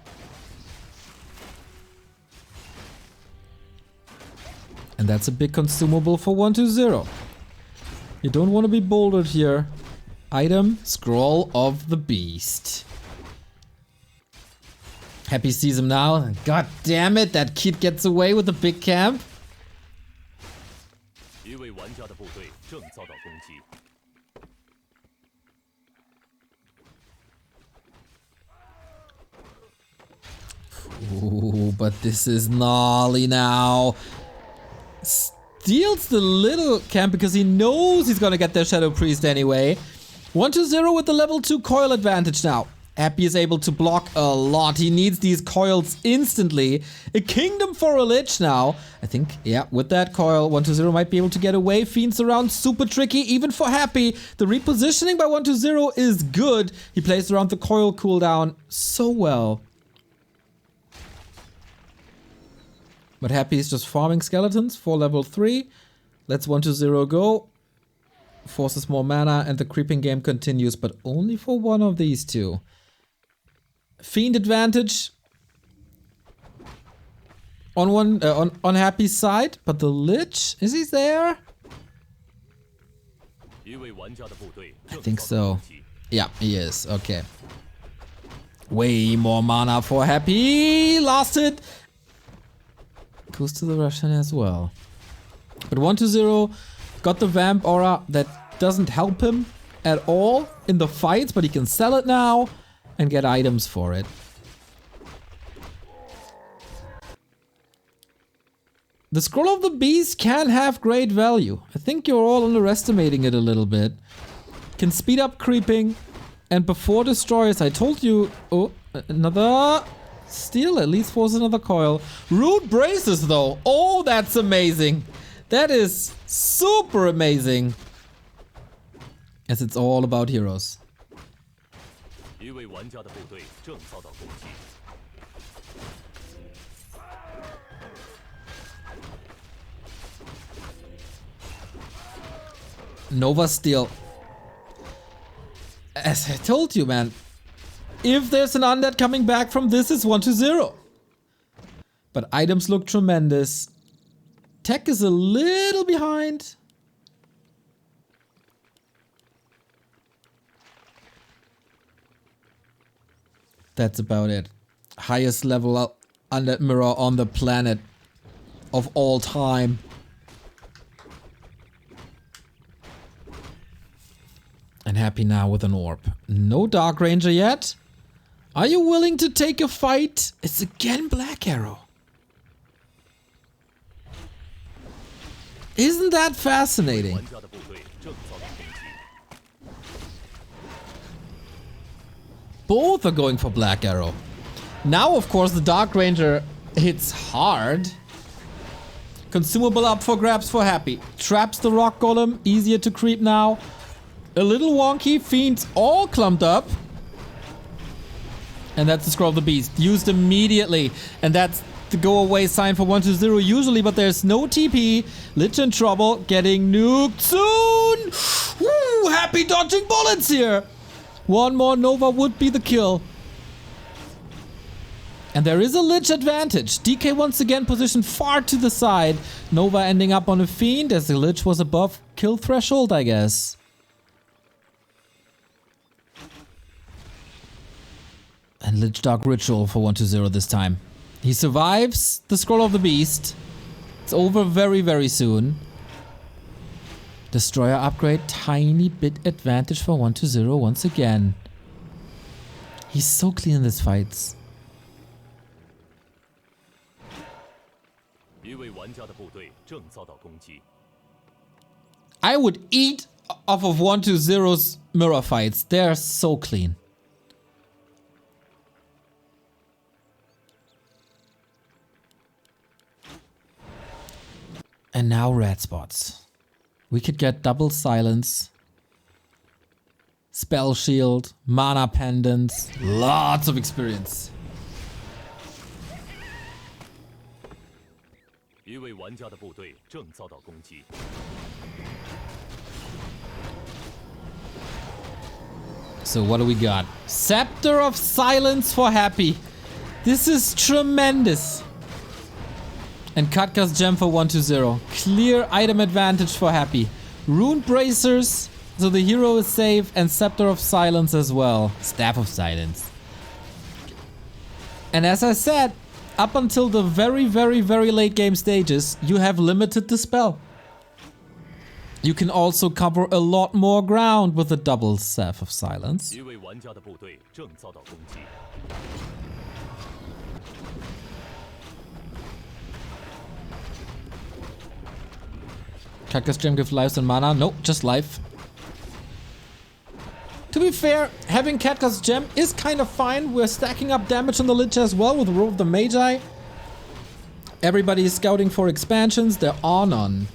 S1: And that's a big consumable for 120. You don't want to be bouldered here. Item, Scroll of the Beast. Happy sees him now. God damn it, that kid gets away with the big camp. Ooh, but this is gnarly now. Steals the little camp because he knows he's gonna get their Shadow Priest anyway. 1-0 with the level 2 coil advantage now. Happy is able to block a lot. He needs these coils instantly. A kingdom for a Lich now. I think, yeah, with that coil, 1-0 might be able to get away. Fiends around, super tricky, even for Happy. The repositioning by 1-0 is good. He plays around the coil cooldown so well. But Happy is just farming skeletons for level 3. Let's 1-0 go. Forces more mana and the creeping game continues, but only for one of these two. Fiend advantage on Happy's side, but the Lich, is he there? I think so. Yeah, he is. Okay. Way more mana for Happy. Lost it. Goes to the Russian as well. But 1-0 got the Vamp Aura that doesn't help him at all in the fights, but he can sell it now and get items for it. The Scroll of the Beast can have great value. I think you're all underestimating it a little bit. Can speed up creeping, and before destroyers, I told you... Oh, another... Steal at least force another coil. Root braces though. Oh, that's amazing. That is super amazing. As it's all about heroes. Nova Steel. As I told you, man. If there's an undead coming back from this, it's 1-0. But items look tremendous. Tech is a little behind. That's about it. Highest level undead mirror on the planet of all time. And Happy now with an orb. No Dark Ranger yet. Are you willing to take a fight? It's again Black Arrow. Isn't that fascinating? Both are going for Black Arrow. Now, of course, the Dark Ranger hits hard. Consumable up for grabs for Happy. Traps the Rock Golem. Easier to creep now. A little wonky. Fiends all clumped up. And that's the Scroll of the Beast. Used immediately. And that's the go away sign for 1-0 usually, but there's no TP. Lich in trouble. Getting nuked soon. Woo, Happy dodging bullets here. One more Nova would be the kill. And there is a Lich advantage. DK once again positioned far to the side. Nova ending up on a Fiend as the Lich was above kill threshold, I guess. And Lich Dark Ritual for 1-0 this time. He survives the Scroll of the Beast. It's over very, very soon. Destroyer upgrade, tiny bit advantage for 1-0 once again. He's so clean in these fights. I would eat off of 1-0's mirror fights. They're so clean. And now red spots. We could get double silence, spell shield, mana pendants, lots of experience. So what do we got? Scepter of Silence for Happy. This is tremendous. And Katka's gem for 1-0. Clear item advantage for Happy. Rune bracers, so the hero is safe, and Scepter of Silence as well. Staff of Silence. And as I said, up until the very, very, very late game stages, you have limited the spell. You can also cover a lot more ground with the double Staff of Silence. Cactus Gem give lives and mana? Nope, just life. To be fair, having Cactus Gem is kind of fine. We're stacking up damage on the Lich as well with Robe of the Magi. Everybody is scouting for expansions. There are none.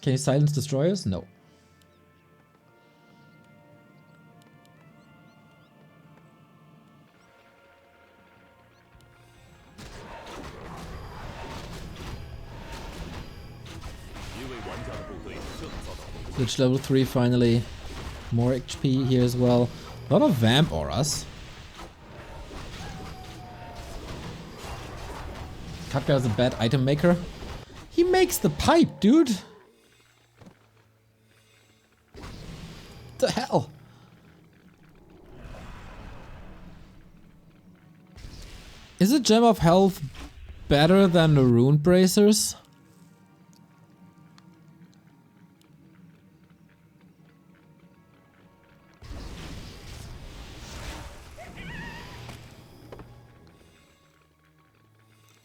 S1: Can you silence destroyers? No. Lich level 3 finally. More HP here as well. A lot of vamp auras. Katka is a bad item maker. He makes the pipe, dude. The hell? Is a Gem of Health better than the Rune Bracers?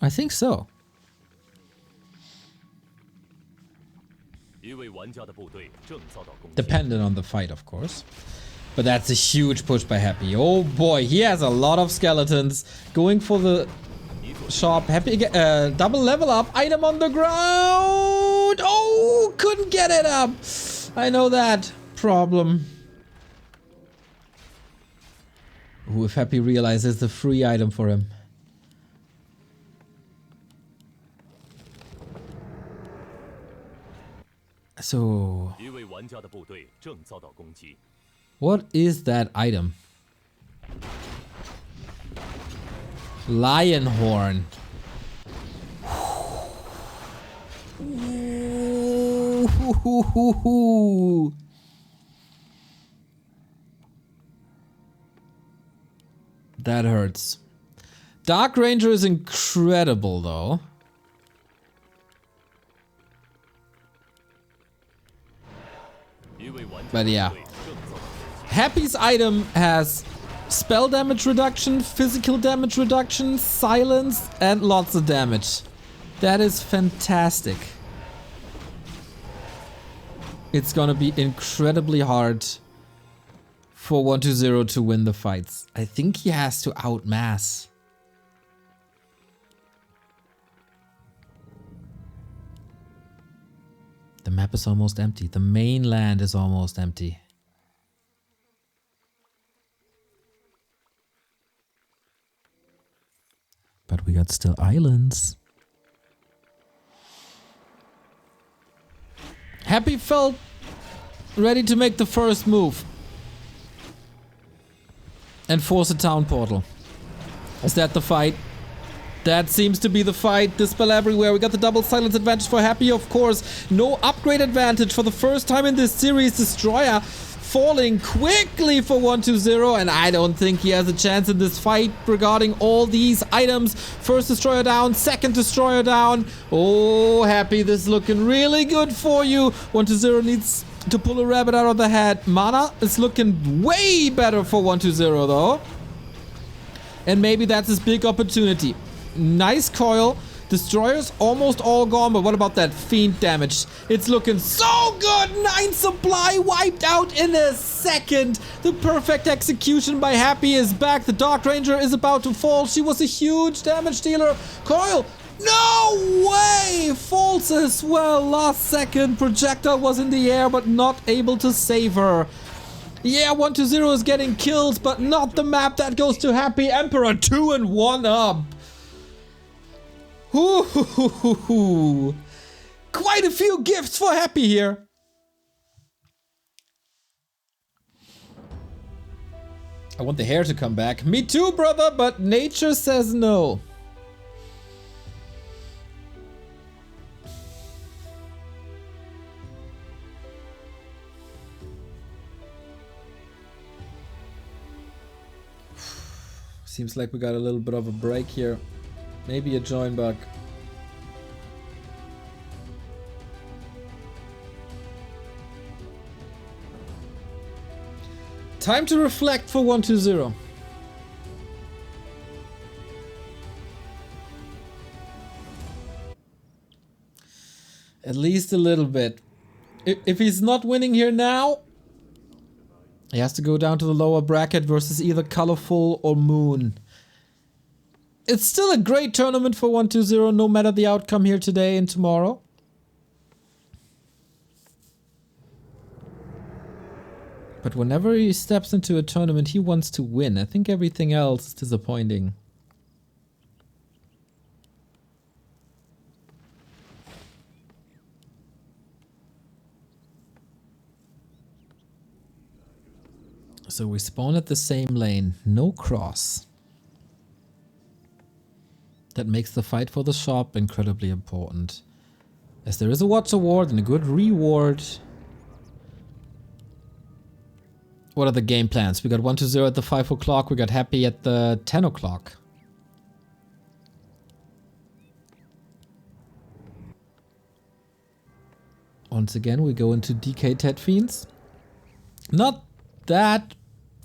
S1: I think so. Dependent on the fight, of course. But that's a huge push by Happy. Oh boy, he has a lot of skeletons. Going for the shop. Happy, double level up. Item on the ground. Oh, couldn't get it up. I know that problem. Ooh, if Happy realizes the free item for him. So, what is that item? Lion horn. That hurts. Dark Ranger is incredible though. But yeah. Happy's item has spell damage reduction, physical damage reduction, silence, and lots of damage. That is fantastic. It's gonna be incredibly hard for 120 to win the fights. I think he has to outmass. The map is almost empty. The mainland is almost empty. But we got still islands. Happy felt ready to make the first move. And force a town portal. Is that the fight? That seems to be the fight. Dispel everywhere. We got the double silence advantage for Happy, of course. No upgrade advantage for the first time in this series. Destroyer falling quickly for 120, and I don't think he has a chance in this fight regarding all these items. First Destroyer down, second Destroyer down. Oh, Happy, this is looking really good for you. 120 needs to pull a rabbit out of the hat. Mana is looking way better for 120 though. And maybe that's his big opportunity. Nice coil. Destroyers almost all gone, but what about that fiend damage? It's looking so good! 9 supply wiped out in a second! The perfect execution by Happy is back. The Dark Ranger is about to fall. She was a huge damage dealer. Coil! No way! Falls as well. Last second. Projectile was in the air, but not able to save her. Yeah, 120 is getting killed, but not the map. That goes to Happy. Emperor 2 and 1 up. Ooh, quite a few gifts for Happy here. I want the hair to come back. Me too, brother, but nature says no. Seems like we got a little bit of a break here. Maybe a join bug. Time to reflect for 120. At least a little bit. If he's not winning here now, he has to go down to the lower bracket versus either Colorful or Moon. It's still a great tournament for 120, no matter the outcome here today and tomorrow. But whenever he steps into a tournament, he wants to win. I think everything else is disappointing. So we spawn at the same lane, no cross. That makes the fight for the shop incredibly important. As there is a watch award and a good reward. What are the game plans? We got 120 at the 5 o'clock, we got Happy at the 10 o'clock. Once again, we go into DK Tet Fiends. Not that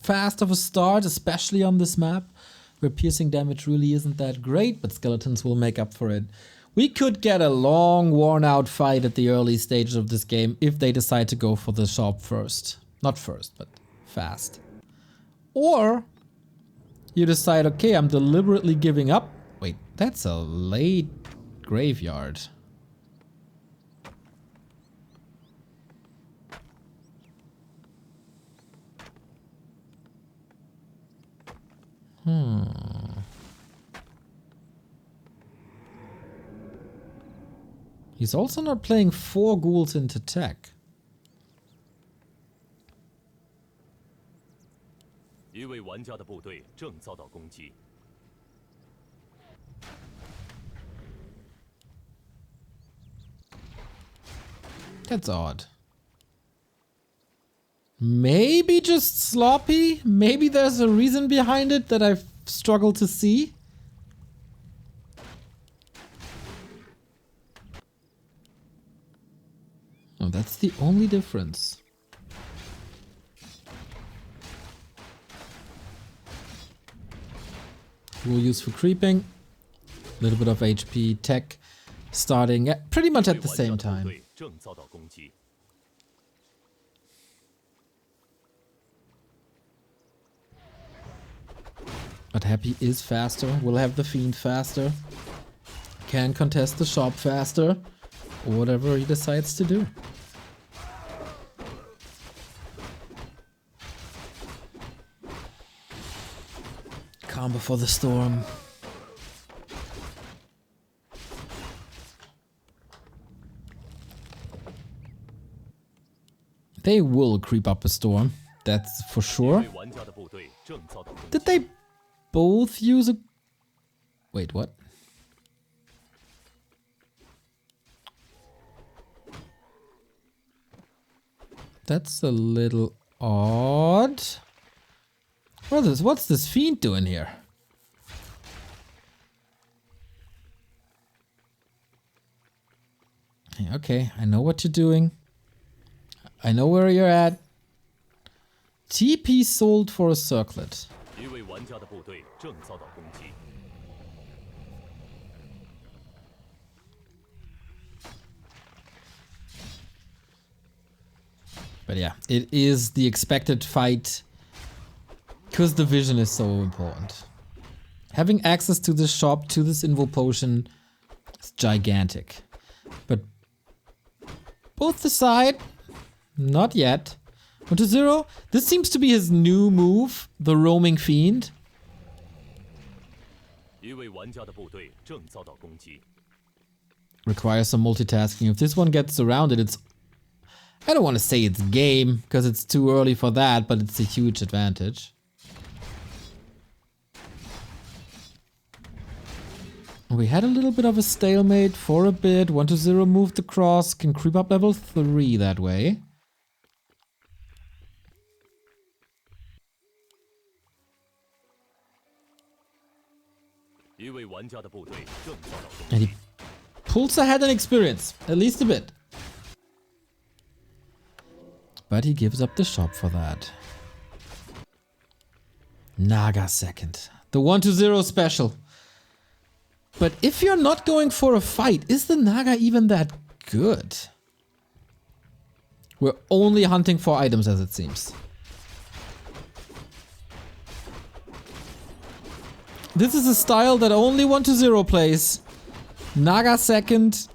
S1: fast of a start, especially on this map, where piercing damage really isn't that great, but skeletons will make up for it. We could get a long, worn-out fight at the early stages of this game if they decide to go for the shop first. Not first, but fast. Or you decide, okay, I'm deliberately giving up. Wait, that's a late graveyard. He's also not playing 4 ghouls into tech. That's odd. Maybe just sloppy? Maybe there's a reason behind it that I've struggled to see? Oh, that's the only difference. We'll use for creeping. A little bit of HP tech starting at pretty much at the same time. But Happy is faster, will have the Fiend faster, can contest the shop faster, or whatever he decides to do. Calm before the storm. They will creep up a storm, that's for sure. Did they both use a... Wait, what? That's a little odd. What's this Fiend doing here? Okay, I know what you're doing. I know where you're at. TP sold for a circlet. But yeah, it is the expected fight because the vision is so important. Having access to this shop, to this Invo Potion is gigantic. But both decide, not yet. 120, this seems to be his new move, the Roaming Fiend. Requires some multitasking. If this one gets surrounded, it's... I don't want to say it's game, because it's too early for that, but it's a huge advantage. We had a little bit of a stalemate for a bit. 120 moved across, can creep up level 3 that way. And he pulls ahead in experience, at least a bit. But he gives up the shop for that. Naga second. The 1-0 special. But if you're not going for a fight, is the Naga even that good? We're only hunting for items as it seems. This is a style that only 1-0 plays. Naga second.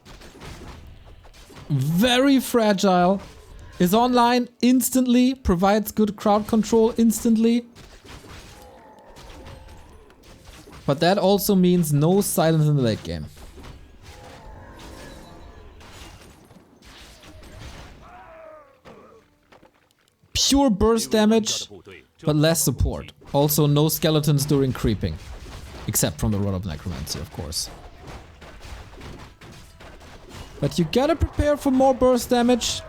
S1: Very fragile. Is online instantly. Provides good crowd control instantly. But that also means no silence in the late game. Pure burst damage, but less support. Also no skeletons during creeping. Except from the Rod of Necromancy, of course. But you gotta prepare for more burst damage.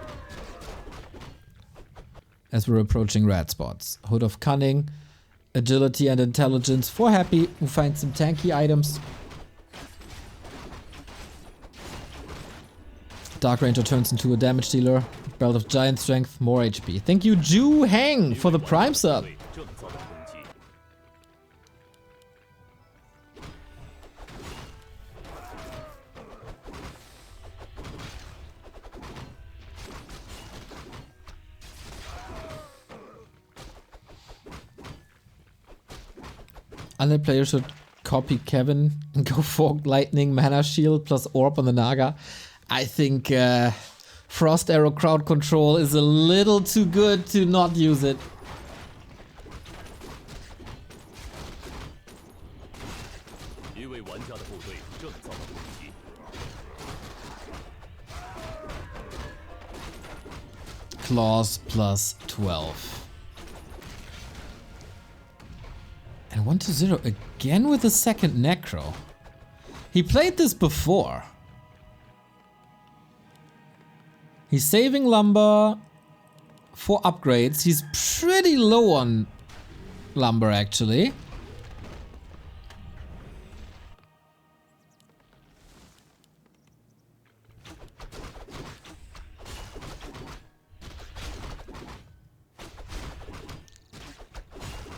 S1: As we're approaching red spots. Hood of Cunning. Agility and intelligence for Happy, who finds some tanky items. Dark Ranger turns into a damage dealer. Belt of Giant Strength, more HP. Thank you, Ju Heng, for the Prime sub. Undead player should copy Kevin and go Forked Lightning, Mana Shield plus Orb on the Naga. I think Frost Arrow crowd control is a little too good to not use it. Claws plus 12. And 1-0 again with the second Necro. He played this before. He's saving Lumber for upgrades. He's pretty low on Lumber actually.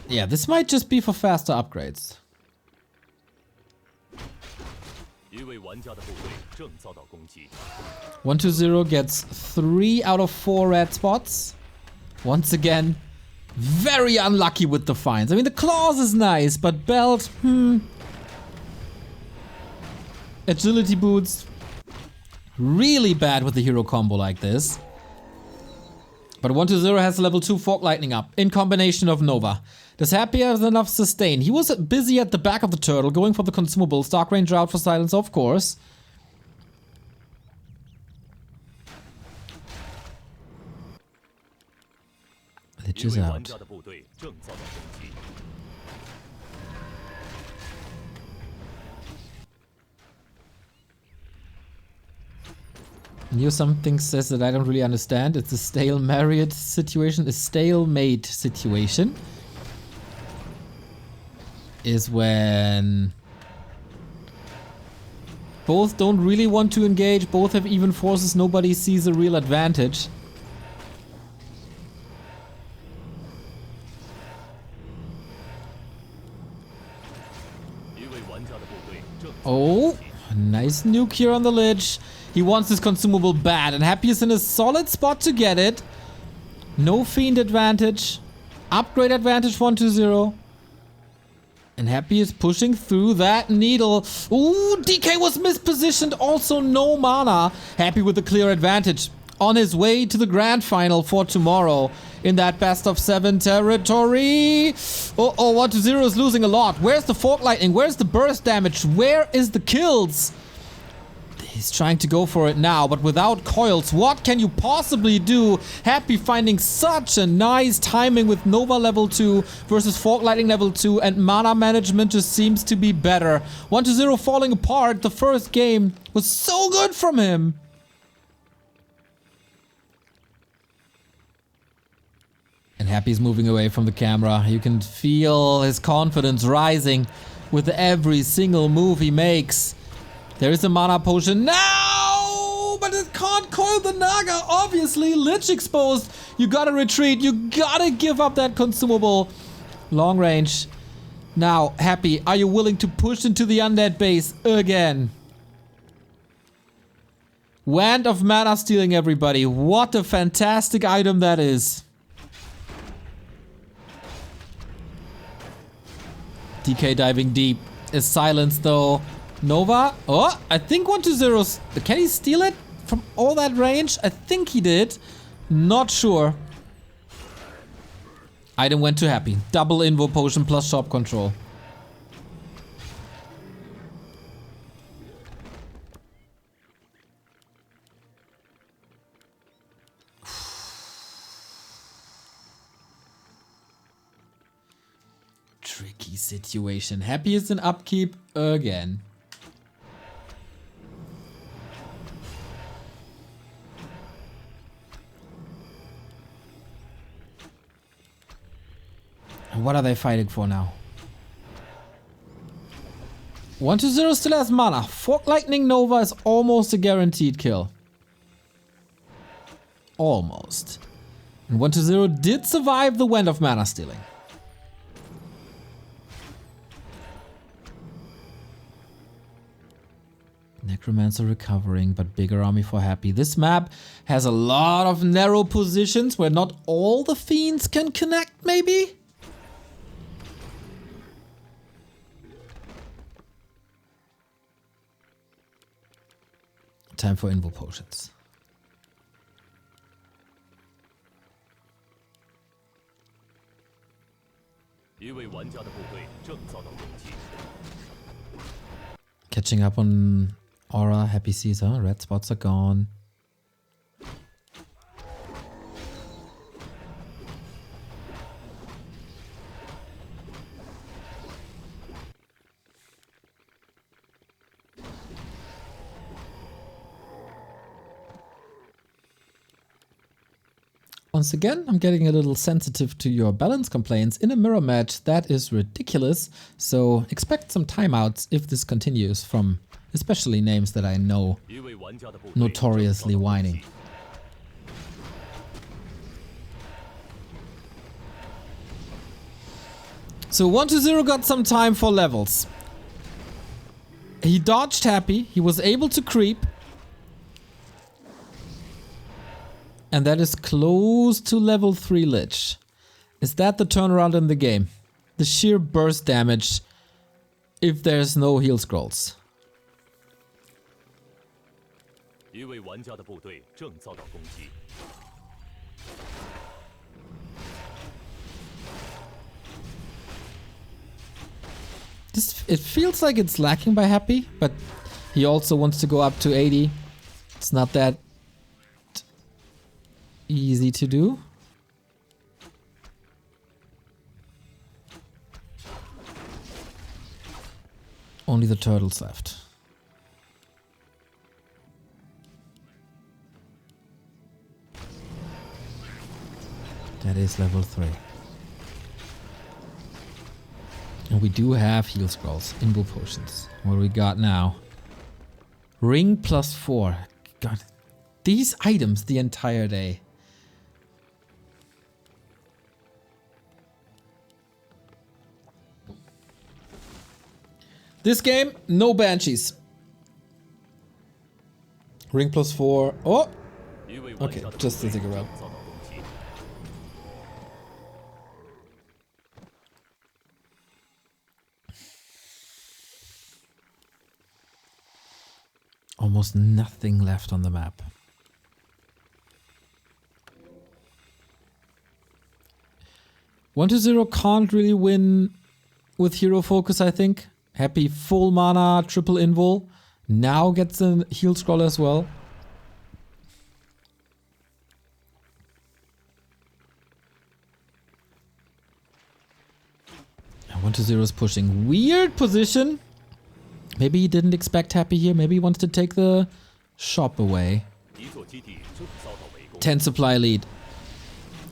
S1: Yeah, this might just be for faster upgrades. 1-0 gets 3 out of 4 red spots. Once again, very unlucky with the finds. I mean, the claws is nice, but belt, Agility boots, really bad with the hero combo like this. But 1-0 has level 2 Fork Lightning up, in combination of Nova. Does Happy have enough sustain? He was busy at the back of the turtle, going for the consumables. Dark Ranger out for silence, of course. Lich is out. New something says that I don't really understand. It's a stalemate situation. A stalemate situation is when both don't really want to engage, both have even forces, nobody sees a real advantage. Oh, nice nuke here on the Lich. He wants this consumable bad, and Happy is in a solid spot to get it. No Fiend advantage. Upgrade advantage 1-0. And Happy is pushing through that needle. Ooh, DK was mispositioned. Also no mana. Happy with a clear advantage. On his way to the grand final for tomorrow. In that best of 7 territory. Oh, 1-0 is losing a lot. Where's the Fork Lightning? Where's the burst damage? Where is the kills? He's trying to go for it now, but without coils, what can you possibly do? Happy finding such a nice timing with Nova level 2 versus Fork Lightning level 2, and mana management just seems to be better. 1-0 falling apart. The first game was so good from him. And Happy's moving away from the camera. You can feel his confidence rising with every single move he makes. There is a mana potion now, but it can't coil the Naga. Obviously, Lich exposed. You gotta retreat. You gotta give up that consumable. Long range. Now, Happy, are you willing to push into the undead base again? Wand of Mana Stealing, everybody. What a fantastic item that is. DK diving deep is silenced though. Nova. Oh, I think 120's. Can he steal it from all that range? I think he did. Not sure. Item went to Happy. Double Invo Potion plus shop control. Tricky situation. Happy is in upkeep again. What are they fighting for now? 120 still has mana. Fork Lightning Nova is almost a guaranteed kill. Almost. And 120 did survive the Wand of Mana Stealing. Necromancer recovering, but bigger army for Happy. This map has a lot of narrow positions where not all the fiends can connect, maybe? Time for Invo Potions. Catching up on Aura, Happy sees her. Red spots are gone. Once again, I'm getting a little sensitive to your balance complaints. In a mirror match, that is ridiculous. So expect some timeouts if this continues from especially names that I know notoriously whining. So 120 got some time for levels. He dodged Happy. He was able to creep. And that is close to level 3 Lich. Is that the turnaround in the game? The sheer burst damage if there's no heal scrolls. It feels like it's lacking by Happy, but he also wants to go up to 80. It's not that easy to do. Only the turtles left. That is level 3. And we do have heal scrolls, Invo Potions. What do we got now? Ring plus 4. God, these items the entire day. This game, no Banshees. Ring plus 4. Oh! Okay, just a cigarette. Almost nothing left on the map. One to 0 can't really win with hero focus, I think. Happy full mana, triple invul. Now gets a heal scroll as well. And 1 to 0 is pushing. Weird position. Maybe he didn't expect Happy here. Maybe he wants to take the shop away. 10 supply lead.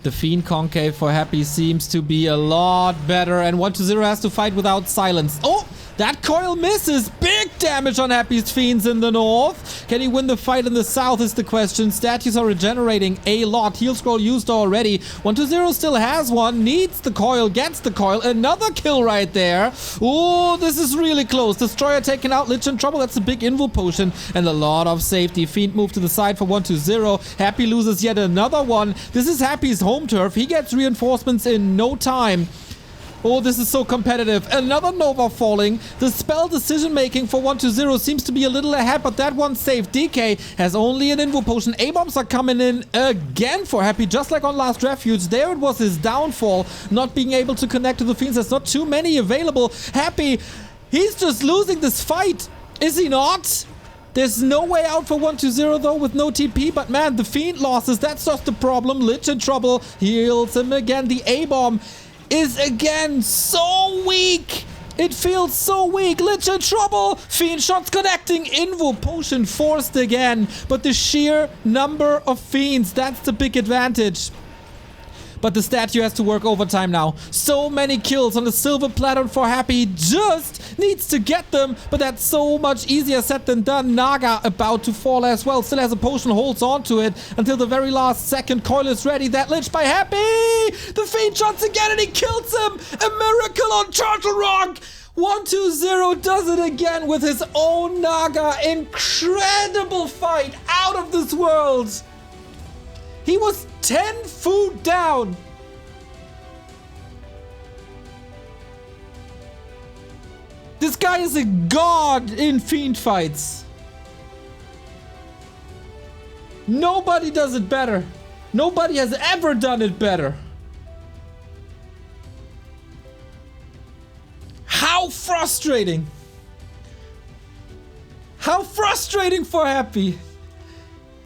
S1: The Fiend Concave for Happy seems to be a lot better. And 1 to 0 has to fight without silence. Oh! That coil misses. Big damage on Happy's Fiends in the north. Can he win the fight in the south is the question. Statues are regenerating a lot. Heal scroll used already. 120 still has one. Needs the coil. Gets the coil. Another kill right there. Oh, this is really close. Destroyer taken out. Lich in trouble. That's a big invul potion. And a lot of safety. Fiend move to the side for 120. Happy loses yet another one. This is Happy's home turf. He gets reinforcements in no time. Oh, this is so competitive. Another Nova falling. The spell decision making for 120 seems to be a little ahead, but that one's safe. DK has only an invul potion. A-bombs are coming in again for Happy, just like on Last Refuge. There it was his downfall, not being able to connect to the Fiends. There's not too many available. Happy, he's just losing this fight. Is he not? There's no way out for 120 though with no TP, but man, the Fiend losses, that's just the problem. Lich in trouble. Heals him again. The A-bomb is again so weak. It feels so weak. Lich in trouble. Fiend shots connecting. Invul potion forced again. But the sheer number of Fiends, that's the big advantage. But the statue has to work overtime now. So many kills on the silver platter for Happy. He just needs to get them. But that's so much easier said than done. Naga about to fall as well. Still has a potion, holds on to it until the very last second. Coil is ready. That Lich by Happy. The Fiend shots again and he kills him. A miracle on Turtle Rock. 120 does it again with his own Naga. Incredible fight. Out of this world. He was 10 food down. This guy is a god in Fiend fights. Nobody does it better. Nobody has ever done it better. How frustrating. How frustrating for Happy.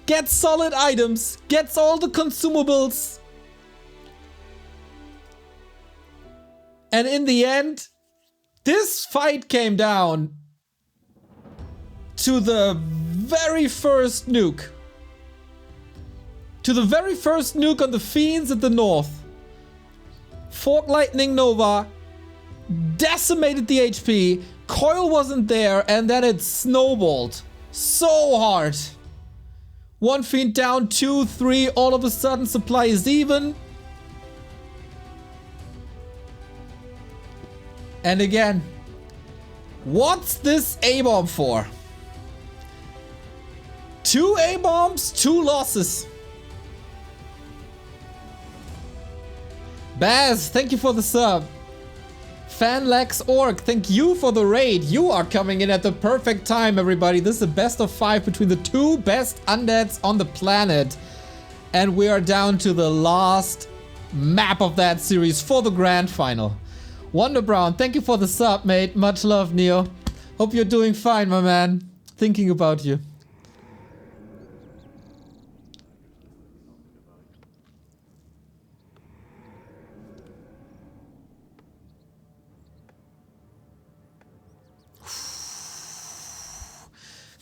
S1: Gets solid items, gets all the consumables. And in the end, this fight came down to the very first nuke. To the very first nuke on the Fiends at the north. Fork Lightning Nova decimated the HP. Coil wasn't there, and then it snowballed so hard. One Fiend down, 2, 3, all of a sudden supply is even. And again, what's this A-bomb for? 2 A-bombs, 2 losses. Baz, thank you for the sub. Fanlex Orc, thank you for the raid. You are coming in at the perfect time, everybody. This is a best of 5 between the 2 best undeads on the planet. And we are down to the last map of that series for the grand final. Wonder Brown, thank you for the sub, mate. Much love, Neo. Hope you're doing fine, my man. Thinking about you.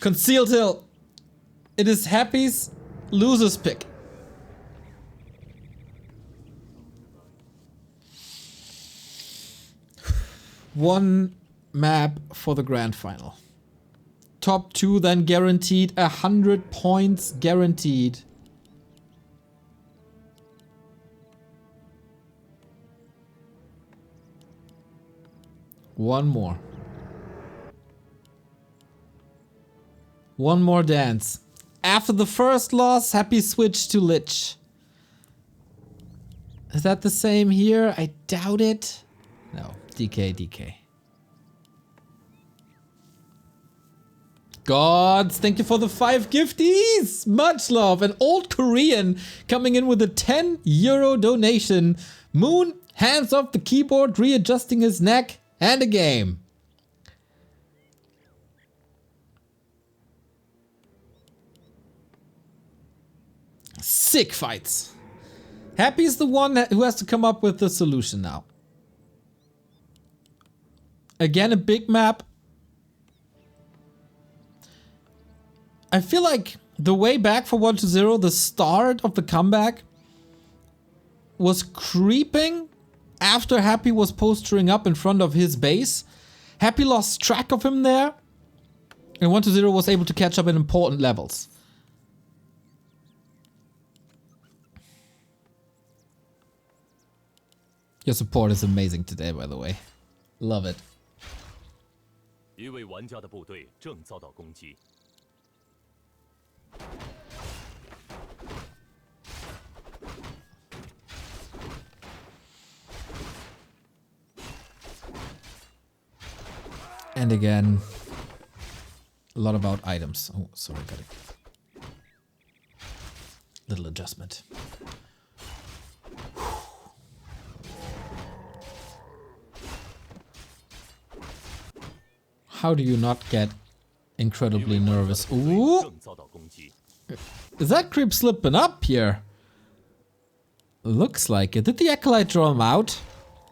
S1: Concealed Hill. It is Happy's loser's pick. One map for the grand final. Top 2 then guaranteed. 100 points guaranteed. One more. One more dance. After the first loss, Happy switched to Lich. Is that the same here? I doubt it. No, DK. Gods, thank you for the 5 gifties. Much love. An old Korean coming in with a €10 donation. Moon, hands off the keyboard, readjusting his neck, and a game. Sick fights. Happy is the one who has to come up with the solution now. Again, a big map. I feel like the way back for 1-0, the start of the comeback was creeping after Happy was posturing up in front of his base. Happy lost track of him there. And 1-0 was able to catch up in important levels. Your support is amazing today, by the way. Love it.
S2: 一位玩家的部队正遭到攻击。
S1: And again, a lot about items. Oh, sorry, got it. Little adjustment. How do you not get incredibly nervous? Ooh! Is that creep slipping up here? Looks like it. Did the Acolyte draw him out?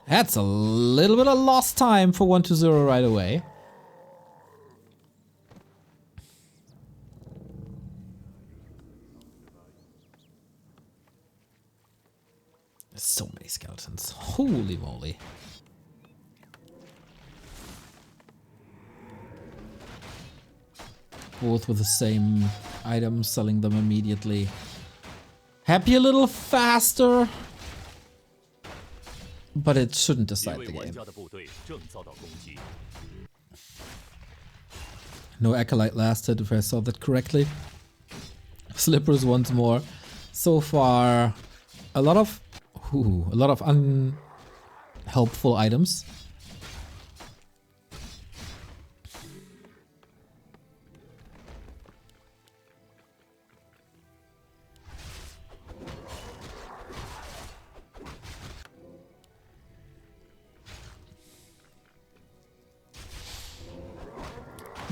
S1: That's a little bit of lost time for 1-0 right away. There's so many skeletons. Holy moly. Both with the same items, selling them immediately. Happy a little faster. But it shouldn't decide the game. No Acolyte lasted, if I saw that correctly. Slippers once more. So far, a lot of unhelpful items.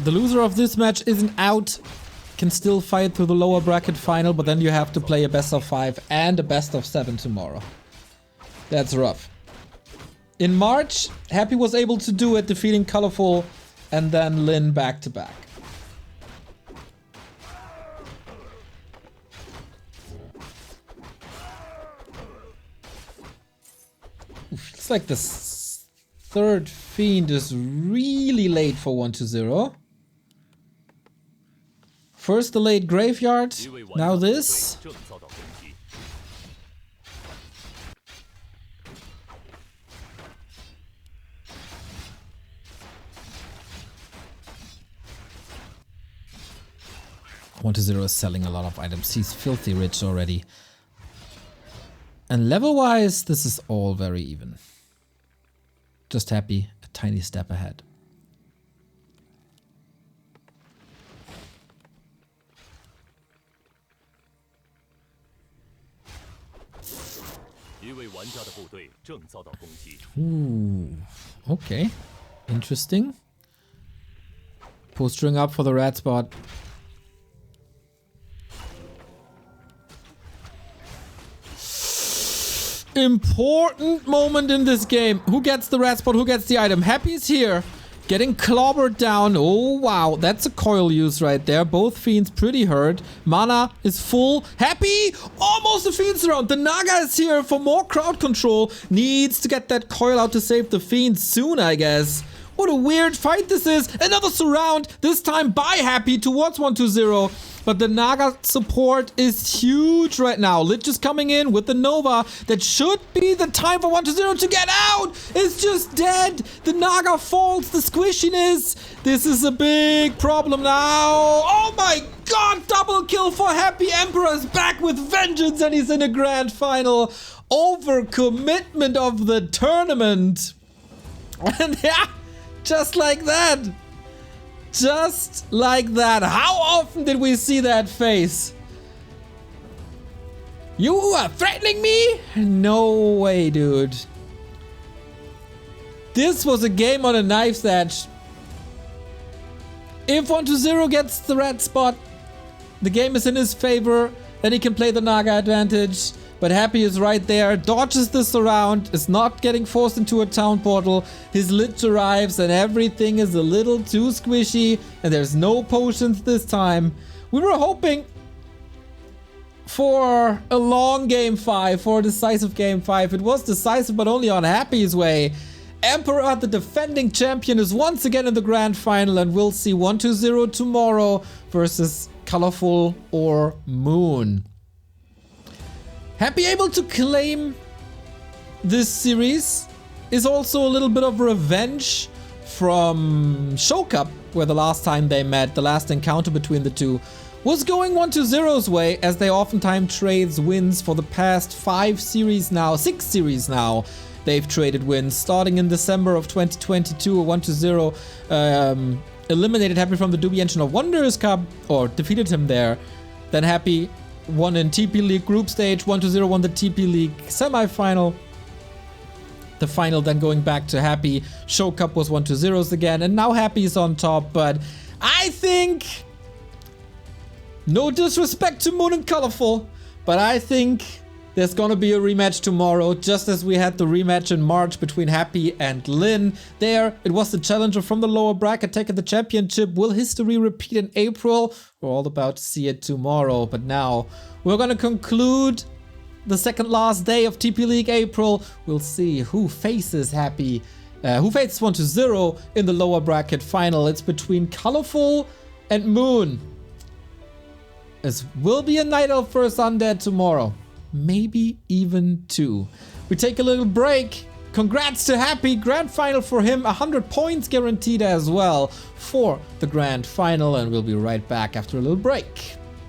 S1: The loser of this match isn't out, can still fight through the lower bracket final, but then you have to play a best of 5 and a best of 7 tomorrow. That's rough. In March, Happy was able to do it, defeating Colorful and then Lin back to back. Oof, it's like the third Fiend is really late for 1-0. First the late Graveyard, now this. One to 0 is selling a lot of items. He's filthy rich already. And level-wise, this is all very even. Just Happy, a tiny step ahead. Ooh, okay. Interesting. Postering up for the red spot. Important moment in this game. Who gets the red spot? Who gets the item? Happy's here. Getting clobbered down. Oh, wow. That's a coil use right there. Both Fiends pretty hurt. Mana is full. Happy! Almost a Fiend surround. The Naga is here for more crowd control. Needs to get that coil out to save the Fiend soon, I guess. What a weird fight this is. Another surround. This time by Happy towards 1-0. But the Naga support is huge right now. Lich is coming in with the Nova. That should be the time for 1-0 to get out. It's just dead. The Naga falls. The squishiness. This is a big problem now. Oh my god. Double kill for Happy. Emperor's back with vengeance and he's in a grand final. Overcommitment of the tournament. And yeah, just like that. Just like that. How often did we see that face? You are threatening me? No way, dude. This was a game on a knife's edge. If 1-0 gets the red spot, the game is in his favor. Then he can play the Naga advantage. But Happy is right there, dodges the surround, is not getting forced into a town portal. His Lich arrives and everything is a little too squishy and there's no potions this time. We were hoping for a long game 5, for a decisive game 5. It was decisive but only on Happy's way. Emperor, the defending champion, is once again in the grand final, and we'll see 1-2-0 tomorrow versus Colorful or Moon. Happy able to claim this series is also a little bit of revenge from Show Cup, where the last time they met, the last encounter between the two, was going 1-2-0's way, as they oftentimes trades wins for the past 6 series now. They've traded wins, starting in December of 2022, a 1-0 eliminated Happy from the Doobie Engine of Wonders Cup, or defeated him there. Then Happy won in TP League group stage, 1-0 won the TP League semi-final. The final then going back to Happy. Show Cup was 1-2-0s again, and now Happy is on top. But I think, no disrespect to Moon and Colorful, but I think there's gonna be a rematch tomorrow, just as we had the rematch in March between Happy and Lin. There, it was the challenger from the lower bracket taking the championship. Will history repeat in April? We're all about to see it tomorrow. But now, we're gonna conclude the second last day of TP League April. We'll see who faces Happy, who faces 1-2-0 in the lower bracket final. It's between Colorful and Moon. It will be a night of first undead tomorrow. Maybe even 2. We take a little break. Congrats to Happy, grand final for him. 100 points guaranteed as well for the grand final. And we'll be right back after a little break.